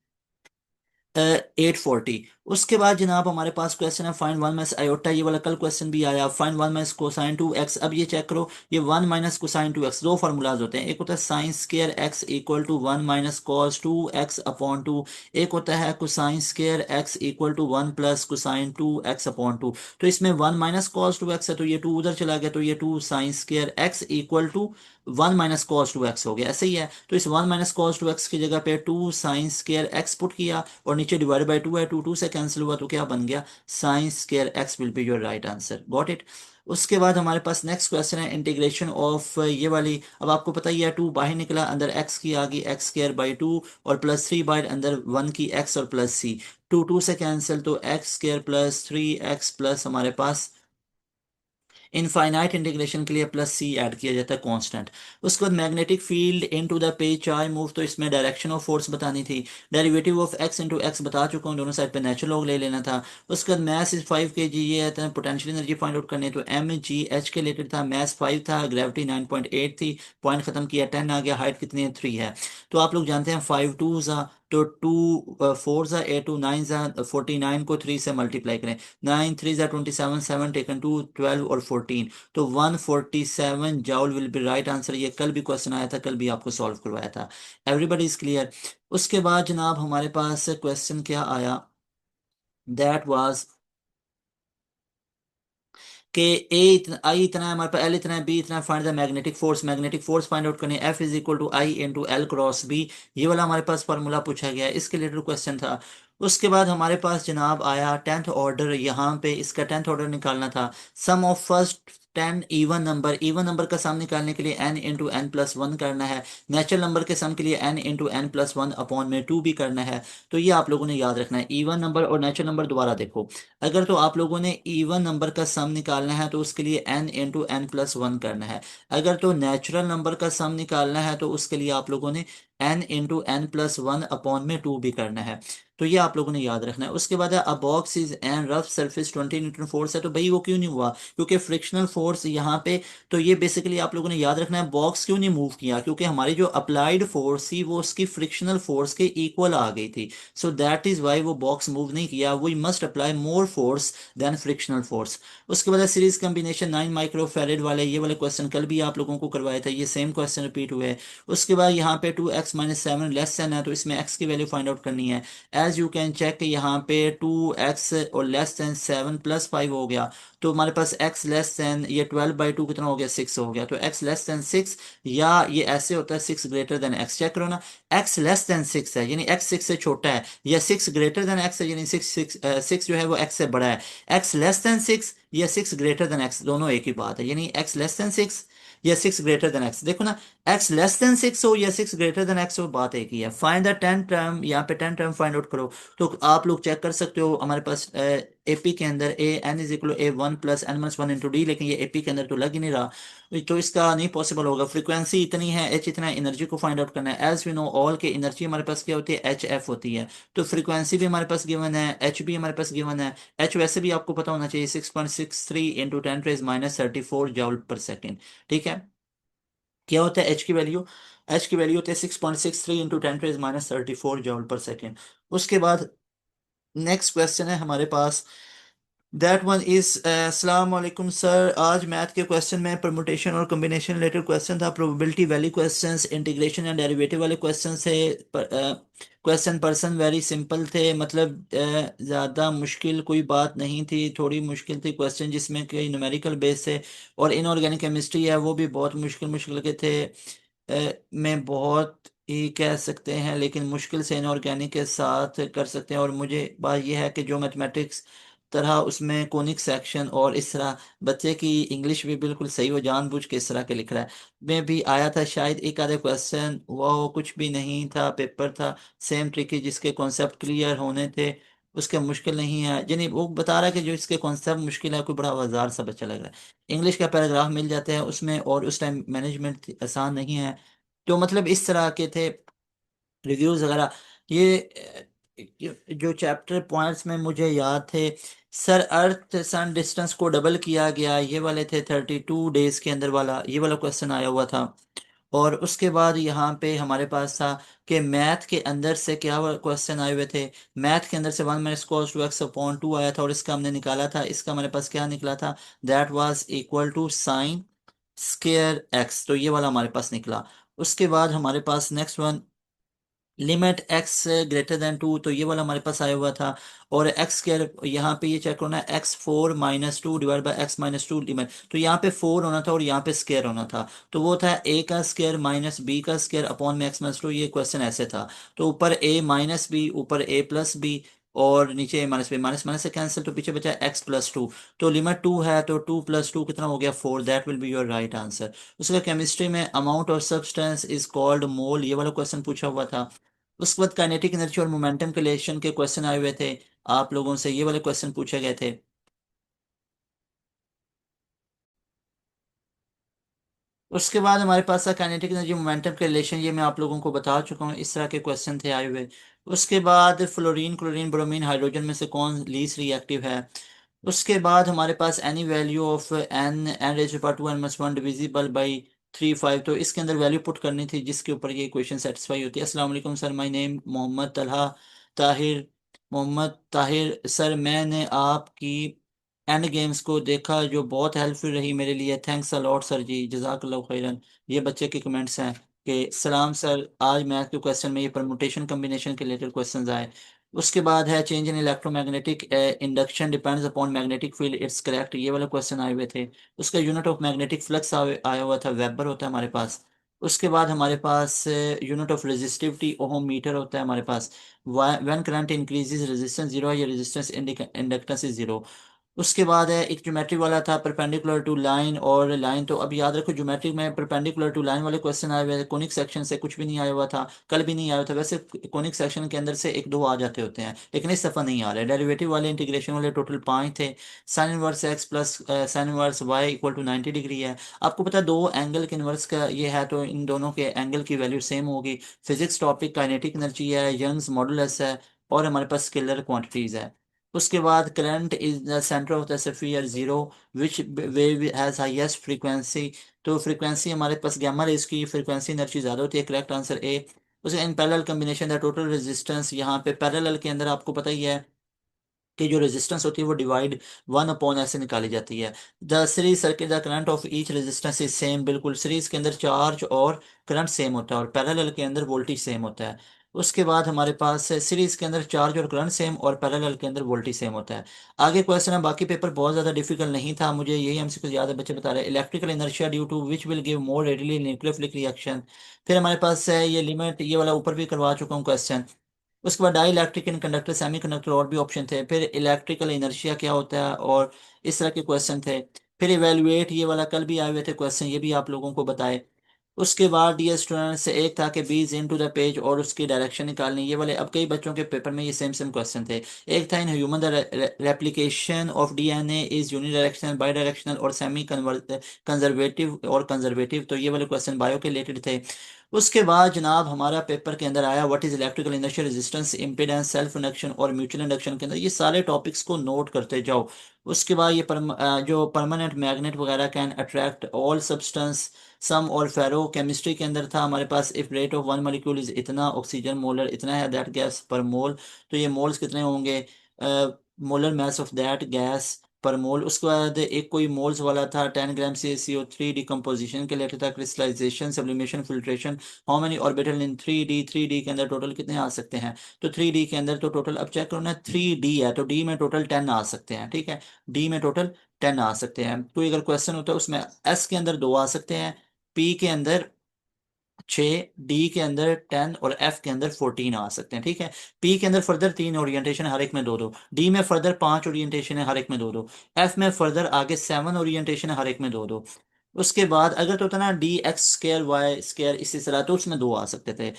Speaker 1: 840। उसके बाद जनाब हमारे पास क्वेश्चन है फाइंड 1 - आयोटा, ये वाला कल क्वेश्चन भी आया, फाइंड 1 - कोसाइन 2x। अब ये चेक करो, ये 1 - कोसाइन 2x, दो फार्मूलाज होते हैं, एक होता है sine square x equal to 1 - cos 2x/2, एक होता है cosine square x equal to 1 + cosine 2x/2। तो इसमें 1 - cos 2x है, तो ये 2 उधर चला गया, तो ये 2 sine square x equal to 1 - cos 2x हो गया, ऐसे ही है। तो इस 1 - cos 2x की जगह पे 2 साइन स्क्र x पुट किया और नीचे डिवाइड बाई 2 है, 2 2 से कैंसिल हुआ, तो क्या बन गया, sign square x will be your right answer, got it. उसके बाद हमारे पास नेक्स्ट क्वेश्चन है इंटीग्रेशन ऑफ ये वाली, अब आपको पता ही है 2 बाहर निकला, अंदर x की आ गई x² बाई 2 और +3 बाहर अंदर 1 की x और प्लस सी, 2 2 से कैंसिल, तो x² + 3x प्लस हमारे पास इनफाइनाइट इंटीग्रेशन के लिए प्लस सी ऐड किया जाता है कांस्टेंट। उसके बाद magnetic field into the page charge move, तो इसमें डायरेक्शन ऑफ फोर्स बतानी थी। Derivative of x into x बता चुका हूँ, दोनों साइड पे नेचुरल लॉग ले लेना था। उसके बाद मैथ इज 5 kg, ये है पोटेंशियल एनर्जी फाइंड आउट करनी है, तो एम जी एच के रिलेटेड था, मैथ 5 था, ग्रेविटी 9.8 थी, पॉइंट खत्म किया 10 आ गया, हाइट कितनी है 3 है। तो आप लोग जानते हैं 5 टू ज़ा, तो 2 4 ज़ा 8 2 9 ज़ा 49 को 3 से मल्टीप्लाई करें, 9 3 ज़ा 27, 7 टेकन 2 12 और 14, तो 147 joule will be right answer. ये कल भी क्वेश्चन आया था, कल भी आपको सॉल्व करवाया था। Everybody is clear. उसके बाद जनाब हमारे पास क्वेश्चन क्या आया, दैट वाज कि ए इतना, आई इतना है हमारे पास, एल इतना है, बी इतना है, find the magnetic force. Magnetic force find out करनी है, F is equal to I into L cross B. ये वाला हमारे पास फार्मूला पूछा गया है, इसके रिलेटेड क्वेश्चन था। उसके बाद हमारे पास जनाब आया टेंथ ऑर्डर, यहाँ पे इसका टेंथ ऑर्डर निकालना था। Sum of first 10 even number का सम निकालने के लिए n into n plus one करना है। नेचुरल नंबर के सम के लिए n into n plus one upon में टू भी करना है। तो ये आप लोगों ने याद रखना है। इवन नंबर और नेचुरल नंबर दोबारा देखो, अगर तो आप लोगों ने इवन नंबर का सम निकालना है तो उसके लिए n into n plus one करना है। अगर तो नेचुरल नंबर का सम निकालना है तो उसके लिए आप लोगों ने n into n plus one upon में टू भी करना है। तो ये आप लोगों ने याद रखना है। उसके बाद है अ box is an rough surface 20 Newton force है, तो भाई वो क्यों नहीं हुआ, क्योंकि फ्रिक्शनल फोर्स यहाँ पे, तो ये बेसिकली आप लोगों ने याद रखना है। बॉक्स क्यों नहीं मूव किया, क्योंकि हमारी जो अप्लाइड फोर्स थी वो उसकी फ्रिक्शनल फोर्स के इक्वल आ गई थी। सो दैट इज वाई वो बॉक्स मूव नहीं किया। We must apply more force than frictional force. उसके बाद सीरीज कॉम्बिनेशन 9 माइक्रो फेरेड वाले, ये वाले क्वेश्चन कल भी आप लोगों को करवाए थे, ये सेम क्वेश्चन रिपीट हुए हैं। उसके बाद यहाँ पे 2x - 7 लेस देन है, तो इसमें x की वैल्यू फाइंड आउट करनी है। एज यू कैन चेक यहाँ पे 2x और लेस देन 7 प्लस 5 हो गया, तो हमारे पास x लेस देन, ये 12/2 कितना हो गया 6 हो गया, तो x लेस देन 6, या ये ऐसे होता है 6 ग्रेटर देन x, चेक करो ना। x लेस देन 6 है यानी x 6 से छोटा है, या 6 ग्रेटर देन x है यानी 6 जो है वो x से बड़ा है। x लेस देन 6 या 6 ग्रेटर देन x, दोनों एक ही बात है, यानी x लेस देन 6 या 6 ग्रेटर देन x। देखो ना, x लेस देन 6 हो या 6 ग्रेटर देन x हो, बात एक ही है। फाइंड द 10 टर्म, यहाँ पे 10 टर्म फाइंड आउट करो। तो आप लोग चेक कर सकते हो हमारे पास एपी के अंदर a n is equal a one plus n minus one into d, लेकिन ये एपी के अंदर तो लग ही नहीं रहा, तो इसका नहीं पॉसिबल होगा। फ्रीक्वेंसी इतनी है, एच इतना है, एनर्जी को फाइंड आउट करना है। एज वी नो ऑल के एनर्जी हमारे पास क्या होती है, एच एफ होती है। तो फ्रीक्वेंसी भी हमारे पास गिवन है, एच भी हमारे पास गिवन है। एच वैसे भी आपको पता होना चाहिए, 6.63 इंटू 10⁻³ जूल पर सेकेंड। ठीक है, क्या होता है एच की वैल्यू, एच की वैल्यू होती है 6.63 इंटू 10⁻³ जूल पर सेकेंड। उसके बाद नेक्स्ट क्वेश्चन है हमारे पास, दैट वन इज अस्सलाम वालेकुम सर, आज मैथ के क्वेश्चन में परमुटेशन और कॉम्बिनेशन रिलेटेड क्वेश्चन था, probability value questions, integration and derivative वाले क्वेश्चन थे। क्वेश्चन पर्सन वेरी सिंपल थे, मतलब ज़्यादा मुश्किल कोई बात नहीं थी, थोड़ी मुश्किल थी क्वेश्चन जिसमें कई न्यूमेरिकल बेस है। और इनऑर्गेनिक केमिस्ट्री है वो भी बहुत मुश्किल मुश्किल के थे। में बहुत ही कह सकते हैं, लेकिन मुश्किल से इनऑर्गेनिक के साथ कर सकते हैं। और मुझे बात यह है कि जो मैथमेटिक्स तरह उसमें कोनिक सेक्शन और इस तरह, बच्चे की इंग्लिश भी बिल्कुल सही, वो जानबूझ के इस तरह के लिख रहा है। में भी आया था शायद एक आधे क्वेश्चन, वो कुछ भी नहीं था, पेपर था सेम ट्रिकी, जिसके कॉन्सेप्ट क्लियर होने थे उसके मुश्किल नहीं है। यानी वो बता रहा है कि जो इसके कॉन्सेप्ट मुश्किल है, कोई बड़ा औजार सा बच्चा लग रहा है। इंग्लिश का पैराग्राफ मिल जाते हैं उसमें, और उस टाइम मैनेजमेंट आसान नहीं है। तो मतलब इस तरह के थे रिव्यूज वगैरह। ये जो चैप्टर पॉइंट्स में मुझे याद थे, सर अर्थ सन डिस्टेंस को डबल किया गया, ये वाले थे 32 डेज के अंदर वाला, ये वाला क्वेश्चन आया हुआ था। और उसके बाद यहाँ पे हमारे पास था कि मैथ के अंदर से क्या क्वेश्चन आए हुए थे। मैथ के अंदर से 1 - cos 2x/2 आया था, और इसका हमने निकाला था, इसका हमारे पास क्या निकला था, that was equal to sine square x, तो ये वाला हमारे पास निकला। उसके बाद हमारे पास next one, limit x greater than two, तो ये वाला हमारे पास आया हुआ था। और एक्स स्केयर, यहाँ पे ये चेक करना है, x4 - 2 divide by x - 2 limit, तो यहाँ पे 4 होना था और यहाँ पे स्केयर होना था। तो वो था a का स्केयर माइनस b का स्केयर अपॉन में x - 2, ये क्वेश्चन ऐसे था। तो ऊपर a माइनस बी, ऊपर a प्लस बी, और नीचे a minus b, minus minus से कैंसिल, तो पीछे बचा x+2। तो लिमिट 2 है, तो 2 + 2 कितना हो गया 4, that will be your right answer. उसका केमिस्ट्री में amount of substance is called mole, ये वाला क्वेश्चन पूछा हुआ था। उसके बाद काइनेटिक एनर्जी और मोमेंटम के रिलेशन के क्वेश्चन आए हुए थे, आप लोगों से ये वाले क्वेश्चन पूछे गए थे। उसके बाद हमारे पास था काइनेटिक एनर्जी मोमेंटम के रिलेशन, ये मैं आप लोगों को बता चुका हूँ, इस तरह के क्वेश्चन थे आए हुए। उसके बाद फ्लोरीन क्लोरीन ब्रोमीन हाइड्रोजन में से कौन लीस्ट रिएक्टिव है। उसके बाद हमारे पास any value of n raise to power two n minus one divisible by 3/5, तो इसके अंदर वैल्यू पुट करनी थी जिसके ऊपर ये इक्वेशन सेटिस्फाई होती है। अस्सलाम वालेकुम sir, my name Mohammad Talha Tahir, Mohammad Tahir sir, मैंने आपकी एंड गेम्स को देखा जो बहुत हेल्पफुल रही मेरे लिए, थैंक्स अ लॉट सर जी, जजाकल्लाह खैरन। ये बच्चे के कमेंट्स हैं कि सलाम सर, आज मैथ के क्वेश्चन में ये परमुटेशन कम्बिनेशन के रिलेटेड क्वेश्चंस आए। उसके बाद है change in electromagnetic induction depends upon magnetic field, it's correct, ये वाला क्वेश्चन आए हुए थे। उसका यूनिट ऑफ मैग्नेटिक फ्लक्स आया हुआ था, वेबर होता है हमारे पास। उसके बाद हमारे पास unit of resistivity ohm metre होता है हमारे पास। When current increases resistance zero है, या रेजिस्टेंस इंडक्टेंस इज जीरो। उसके बाद है एक ज्योमेट्री वाला था, परपेंडिकुलर टू लाइन और लाइन, तो अब याद रखो ज्योमेट्री में परपेंडिकुलर टू लाइन वाले क्वेश्चन आए हुए थे, कोनिक सेक्शन से कुछ भी नहीं आया हुआ था, कल भी नहीं आया था। वैसे कोनिक सेक्शन के अंदर से एक दो आ जाते होते हैं, लेकिन इस दफा नहीं आ रहे। डेरिवेटिव वाले इंटीग्रेशन वाले टोटल 5 थे। Sine inverse x plus sine inverse y equal to 90 degree है। आपको पता है दो एंगल के इनवर्स का ये है, तो इन दोनों के एंगल की वैल्यू सेम होगी। फिजिक्स टॉपिक काइनेटिक एनर्जी है, यंग्स मॉडुलस है, और हमारे पास स्केलर क्वांटिटीज है। उसके बाद current is the centre of the sphere zero, which wave has highest frequency, तो फ्रीक्वेंसी हमारे पास गामा रेज की फ्रीक्वेंसी एनर्जी ज़्यादा होती है, करेक्ट आंसर ए। उसे in parallel combination the total resistance, यहाँ पे पैरेलल के अंदर आपको पता ही है कि जो रेजिस्टेंस होती है वो डिवाइड 1 अपॉन ऐसे निकाली जाती है। The series circuit the current of each resistance is same, बिल्कुल सीरीज के अंदर चार्ज और करंट सेम होता है, और पैरेलल के अंदर वोल्टेज सेम होता है। उसके बाद हमारे पास सीरीज के अंदर चार्ज और करंट सेम, और पैरेलल के अंदर वोल्टेज सेम होता है। आगे क्वेश्चन है, बाकी पेपर बहुत ज़्यादा डिफिकल्ट नहीं था, मुझे यही हमसे कुछ याद है, बच्चे बता रहे हैं electrical inertia due to which will give more readily nucleophilic reaction. फिर हमारे पास है ये लिमिट, ये वाला ऊपर भी करवा चुका हूँ क्वेश्चन। उसके बाद डाई इलेक्ट्रिक इन कंडक्टर सेमी कंडक्टर, और भी ऑप्शन थे। फिर इलेक्ट्रिकल इनर्शिया क्या होता है, और इस तरह के क्वेश्चन थे। फिर इवेलुएट, ये वाला कल भी आए हुए थे क्वेश्चन, ये भी आप लोगों को बताए। उसके बाद डियर स्टूडेंट्स एक था कि बीज इन टू द पेज और उसकी डायरेक्शन निकालनी, ये वाले अब कई बच्चों के पेपर में ये सेम सेम क्वेश्चन थे। एक था in human the replication of DNA is unidirectional by directional और सेमी कंजर्वेटिव और कंजर्वेटिव, तो ये वाले क्वेश्चन बायो के रिलेटेड थे। उसके बाद जनाब हमारा पेपर के अंदर आया what is electrical inertia resistance impedance self induction और म्यूचुअल इंडक्शन के अंदर, ये सारे टॉपिक्स को नोट करते जाओ। उसके बाद ये जो परमानेंट मैग्नेट वगैरह can attract all substance some और फेरो, केमिस्ट्री के अंदर था हमारे पास if rate of one molecule is इतना, ऑक्सीजन मोलर इतना है, दैट गैस पर मोल, तो ये मोल्स कितने होंगे, molar mass of that gas पर मोल। उसके बाद एक कोई मोल्स वाला था 10 ग्राम से CO3 डिकम्पोजिशन के लिए था, crystallisation sublimation filtration, how many orbital in 3D, 3D के अंदर टोटल कितने आ सकते हैं। तो 3D के अंदर तो टोटल अब चेक करो ना, 3D है तो डी में टोटल 10 आ सकते हैं, ठीक है, डी में टोटल 10 आ सकते हैं। कोई अगर क्वेश्चन होता है उसमें एस के अंदर 2 आ सकते हैं, पी के अंदर 6, डी के अंदर 10 और एफ के अंदर 14 आ सकते हैं, ठीक है। पी के अंदर फर्दर 3 ओरिएंटेशन हर एक में दो दो, डी में फर्दर 5 ओरिएंटेशन है हर एक में दो दो, एफ में फर्दर आगे 7 ओरिएंटेशन है हर एक में दो दो। उसके बाद अगर तो होता ना d x square y square इसी तरह, तो उसमें 2 आ सकते थे।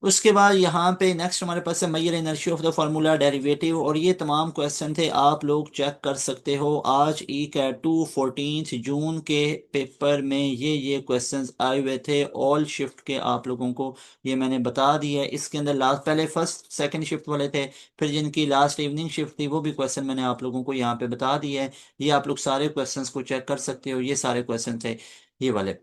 Speaker 1: उसके बाद यहाँ पे नेक्स्ट हमारे पास है मैयर inertia of the formula derivative, और ये तमाम क्वेश्चन थे, आप लोग चेक कर सकते हो। आज ई कैट टू 14 जून के पेपर में ये क्वेश्चंस आए हुए थे ऑल शिफ्ट के, आप लोगों को ये मैंने बता दिया है। इसके अंदर लास्ट पहले फर्स्ट सेकंड शिफ्ट वाले थे, फिर जिनकी लास्ट इवनिंग शिफ्ट थी वो भी क्वेश्चन मैंने आप लोगों को यहाँ पे बता दिया है। ये आप लोग सारे क्वेश्चंस को चेक कर सकते हो, ये सारे क्वेश्चन थे ये वाले,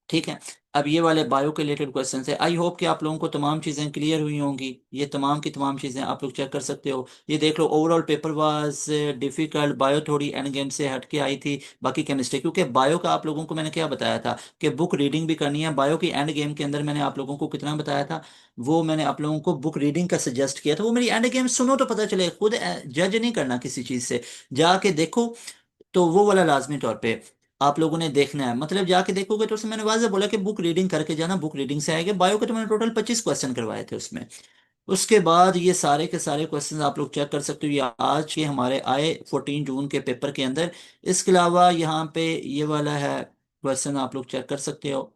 Speaker 1: ठीक है। अब ये वाले बायो के रिलेटेड क्वेश्चन है, आई होप कि आप लोगों को तमाम चीज़ें क्लियर हुई होंगी। ये तमाम की तमाम चीज़ें आप लोग चेक कर सकते हो। ये देख लो overall paper was difficult, bio थोड़ी एंड गेम से हट के आई थी, बाकी केमिस्ट्री, क्योंकि बायो का आप लोगों को मैंने क्या बताया था कि बुक रीडिंग भी करनी है। बायो की एंड गेम के अंदर मैंने आप लोगों को कितना बताया था, वो मैंने आप लोगों को बुक रीडिंग का सजेस्ट किया था, वो मेरी एंड गेम सुनो तो पता चले, खुद जज नहीं करना किसी चीज़ से, जाके देखो। तो वो वाला लाजमी तौर पे आप लोगों ने देखना है, मतलब जाके देखोगे तो उसमें मैंने वाज़ेह बोला कि बुक रीडिंग करके जाना, बुक रीडिंग से आएगा। बायो के तो मैंने टोटल 25 क्वेश्चन करवाए थे उसमें। उसके बाद ये सारे के सारे क्वेश्चन आप लोग चेक कर सकते हो, ये आज के हमारे आए 14 जून के पेपर के अंदर। इसके अलावा यहाँ पे ये वाला है क्वेश्चन आप लोग चेक कर सकते हो।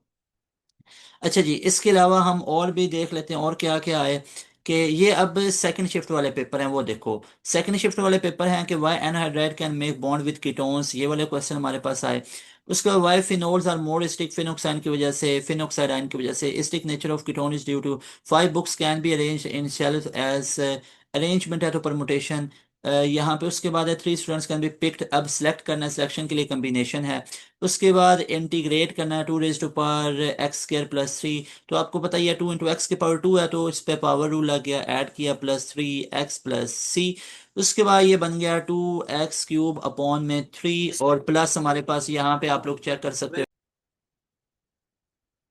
Speaker 1: अच्छा जी, इसके अलावा हम और भी देख लेते हैं और क्या क्या है, कि ये अब सेकंड शिफ्ट वाले पेपर हैं, वो देखो सेकंड शिफ्ट वाले पेपर हैं कि why anhydride can make bond with ketones, ये वाले क्वेश्चन हमारे पास आए। उसके बाद why phenols are more stick फिनोक्साइन की वजह से, फिनोक्साइडाइन की वजह से। Stick nature of ketone is due to five books can be arranged in shelf as arrangement है तो परमुटेशन। यहाँ पे उसके बाद है three students can be picked, अब सिलेक्ट करना है, सिलेक्शन के लिए कम्बिनेशन है। उसके बाद इंटीग्रेट करना है, two raise to power x square plus three. तो आपको पता ही है 2 × x⁴ है, तो इस पे पावर रूल लग गया, ऐड किया +3x+c। उसके बाद ये बन गया 2x³ अपॉन में 3, और प्लस हमारे पास यहाँ पे आप लोग चेक कर सकते हो।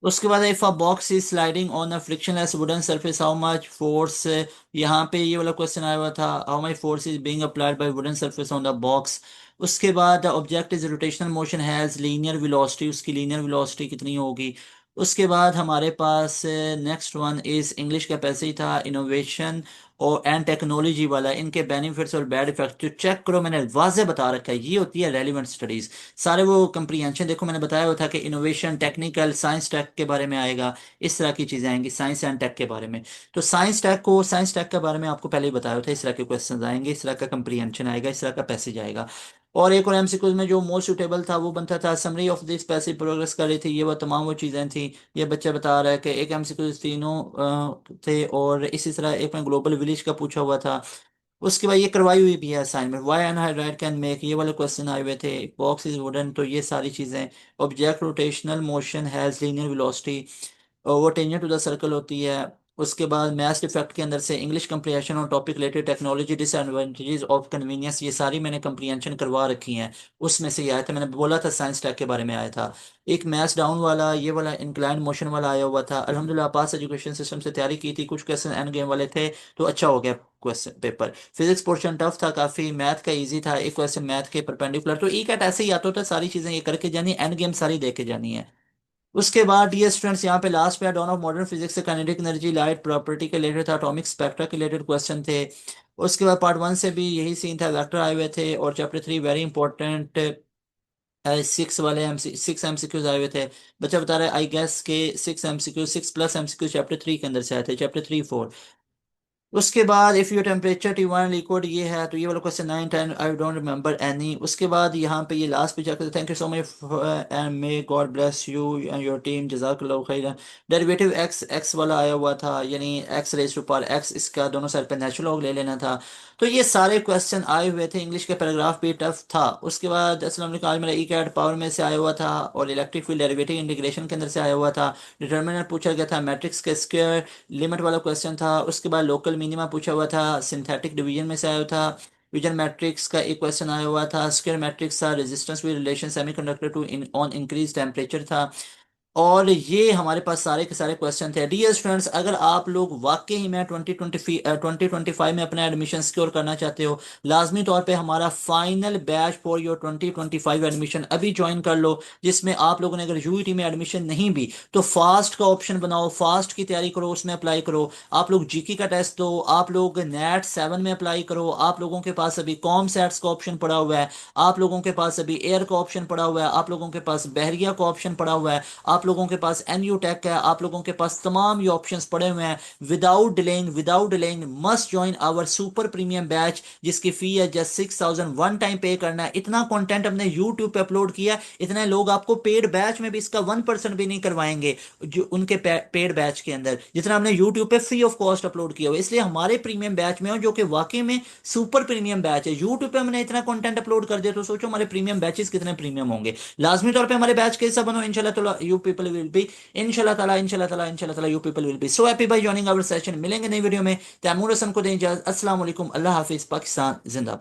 Speaker 1: उसके बाद if a box is sliding on a frictionless wooden surface how much force, यहाँ पे ये वाला क्वेश्चन आया हुआ था, how much force is being applied by wooden surface on the box. उसके बाद the object is rotational motion has linear velocity, उसकी लीनियर वेलोसिटी कितनी होगी। उसके बाद हमारे पास नेक्स्ट वन इज इंग्लिश का पैसे ही था, इनोवेशन और एंड टेक्नोलॉजी वाला, इनके बेनिफिट्स और बैड इफेक्ट जो चेक करो, मैंने वाज़े बता रखा है, ये होती है रेलिवेंट स्टडीज। सारे वो कंप्रीहेंशन देखो, मैंने बताया हुआ था कि इनोवेशन, टेक्निकल, साइंस टेक के बारे में आएगा, इस तरह की चीजें आएंगी साइंस एंड टेक के बारे में। तो साइंस टेक के बारे में आपको पहले ही बताया हुआ था, इस तरह के क्वेश्चन आएंगे, इस तरह का कंप्रीहेंशन आएगा, इस तरह का पैसेज आएगा। और एक और एमसीक्यूज में जो मोस्ट सुटेबल था वो बनता था summary of this passive progress कर रही थी, ये वो तमाम वो चीज़ें थी। ये बच्चा बता रहा है कि एक एमसीक्यूज तीनों थे, और इसी तरह एक में ग्लोबल विलेज का पूछा हुआ था। उसके बाद ये करवाई हुई भी है assignment, why anhydride can make, ये वाले क्वेश्चन आए हुए थे, बॉक्स इज वुडन, तो ये सारी चीज़ें। Object rotational motion has linear velocity, वो टेंजेंट टू द सर्कल होती है। उसके बाद मैथ्स डिफेक्ट के अंदर से इंग्लिश कंप्रीहेंशन और topic related technology disadvantages of convenience, ये सारी मैंने कंप्रीहेंशन करवा रखी हैं। उसमें से ये आया था, मैंने बोला था साइंस टेक के बारे में आया था। एक मैथ्स डाउन वाला, ये वाला इंक्लाइन मोशन वाला आया हुआ था। अल्हम्दुलिल्लाह पास एजुकेशन सिस्टम से तैयारी की थी, कुछ क्वेश्चन एंड गेम वाले थे, तो अच्छा हो गया question paper. Physics portion tough था काफी, मैथ का इजी था, एक क्वेश्चन मैथ के परपेंडिकुलर, तो ई कैट ऐसे ही आता होता है, सारी चीजें ये करके जानी, एंड गेम सारी देके जानी है। उसके बाद ये स्टूडेंट्स यहाँ पे लास्ट पे डॉन ऑफ मॉडर्न फिजिक्स से काइनेटिक एनर्जी, लाइट प्रॉपर्टी के रिलेटेड था, एटॉमिक स्पेक्ट्रा के रिलेटेड क्वेश्चन थे। उसके बाद पार्ट 1 से भी यही सीन था, वेक्टर आए हुए थे, और चैप्टर 3 वेरी इंपॉर्टेंट 6 एमसीक्यूज आए हुए थे। बच्चा बता रहा है आई गेस के 6 एमसीक्यू, 6+एमसीक्यू चैप्टर 3 के अंदर से आए थे, चैप्टर 3 4। उसके बाद if your temperature T1 liquid, ये है, तो ये वाला question 9 10 I don't remember any. उसके बाद यहाँ पे ये लास्ट पे जाकर, thank you so much and may God bless you and your team, जजाकल्लाहु खैरन। डेरिवेटिव एक्स, एक्स वाला आया हुआ था, यानी x raise to power x, इसका दोनों साइड पे नेचुरल लॉग ले लेना था। तो ये सारे क्वेश्चन आए हुए थे, इंग्लिश के पैराग्राफ भी टफ था। उसके बाद अस्सलाम वालेकुम, आज मेरा ई कैट पावर में से आया हुआ था, और इलेक्ट्रिक फील्ड डेरिवेटिव इंटीग्रेशन के अंदर से आया हुआ था। डिटर्मिनेंट पूछा गया था, मैट्रिक्स के स्क्वायर, लिमिट वाला क्वेश्चन था। उसके बाद लोकल मिनिमा पूछा हुआ था, सिंथेटिक डिवीजन में से आया हुआ था। विजन मैट्रिक्स का एक क्वेश्चन आया हुआ था, स्क्वायर मैट्रिक्स था, resistance with relation semiconductor to on increase temperature था। और ये हमारे पास सारे के सारे क्वेश्चन थे। डियर स्टूडेंट्स, अगर आप लोग वाकई में 2025 में अपना एडमिशन सिक्योर करना चाहते हो, लाजमी तौर पे हमारा final batch for your 2025 admission अभी ज्वाइन कर लो, जिसमें आप लोगों ने अगर यूईटी में एडमिशन नहीं भी, तो फास्ट का ऑप्शन बनाओ, फास्ट की तैयारी करो, उसमें अप्लाई करो। आप लोग जीके का टेस्ट दो, आप लोग नेट 7 में अप्लाई करो, आप लोगों के पास अभी कॉम सेट्स का ऑप्शन पड़ा हुआ है, आप लोगों के पास अभी एयर का ऑप्शन पड़ा हुआ है, आप लोगों के पास बहरिया का ऑप्शन पड़ा हुआ है, आप लोगों के पास एनयू टेक है, आप लोगों के पास तमाम ये ऑप्शंस पड़े हुए हैं। Without delaying must join our super premium batch, जिसकी फी है जस्ट 6,000, वन टाइम पे करना है। इतना कंटेंट हमने यूट्यूब पे अपलोड किया, इतने लोग आपको पेड बैच में भी इसका 1% भी नहीं करवाएंगे, जो उनके पेड बैच के अंदर, जितना हमने यूट्यूब पे फ्री ऑफ कॉस्ट अपलोड किया हुआ। इसलिए हमारे प्रीमियम बैच में हो, जो कि वाकई में सुपर प्रीमियम बैच है। यूट्यूब पे हमने इतना कंटेंट अपलोड कर दिया, तो सोचो हमारे प्रीमियम बैचेस कितने प्रीमियम होंगे। लाजमी तौर पे हमारे बैच के हिस्सा बनो, इंशाल्लाह ताला यू पीपल विल बी, इंशाल्लाह ताला you people will be so happy by joining our session. मिलेंगे नई वीडियो में, तैमूर हसन को दें इजाजत। अस्सलाम वालेकुम, अल्लाह हाफिज, पाकिस्तान जिंदाबाद।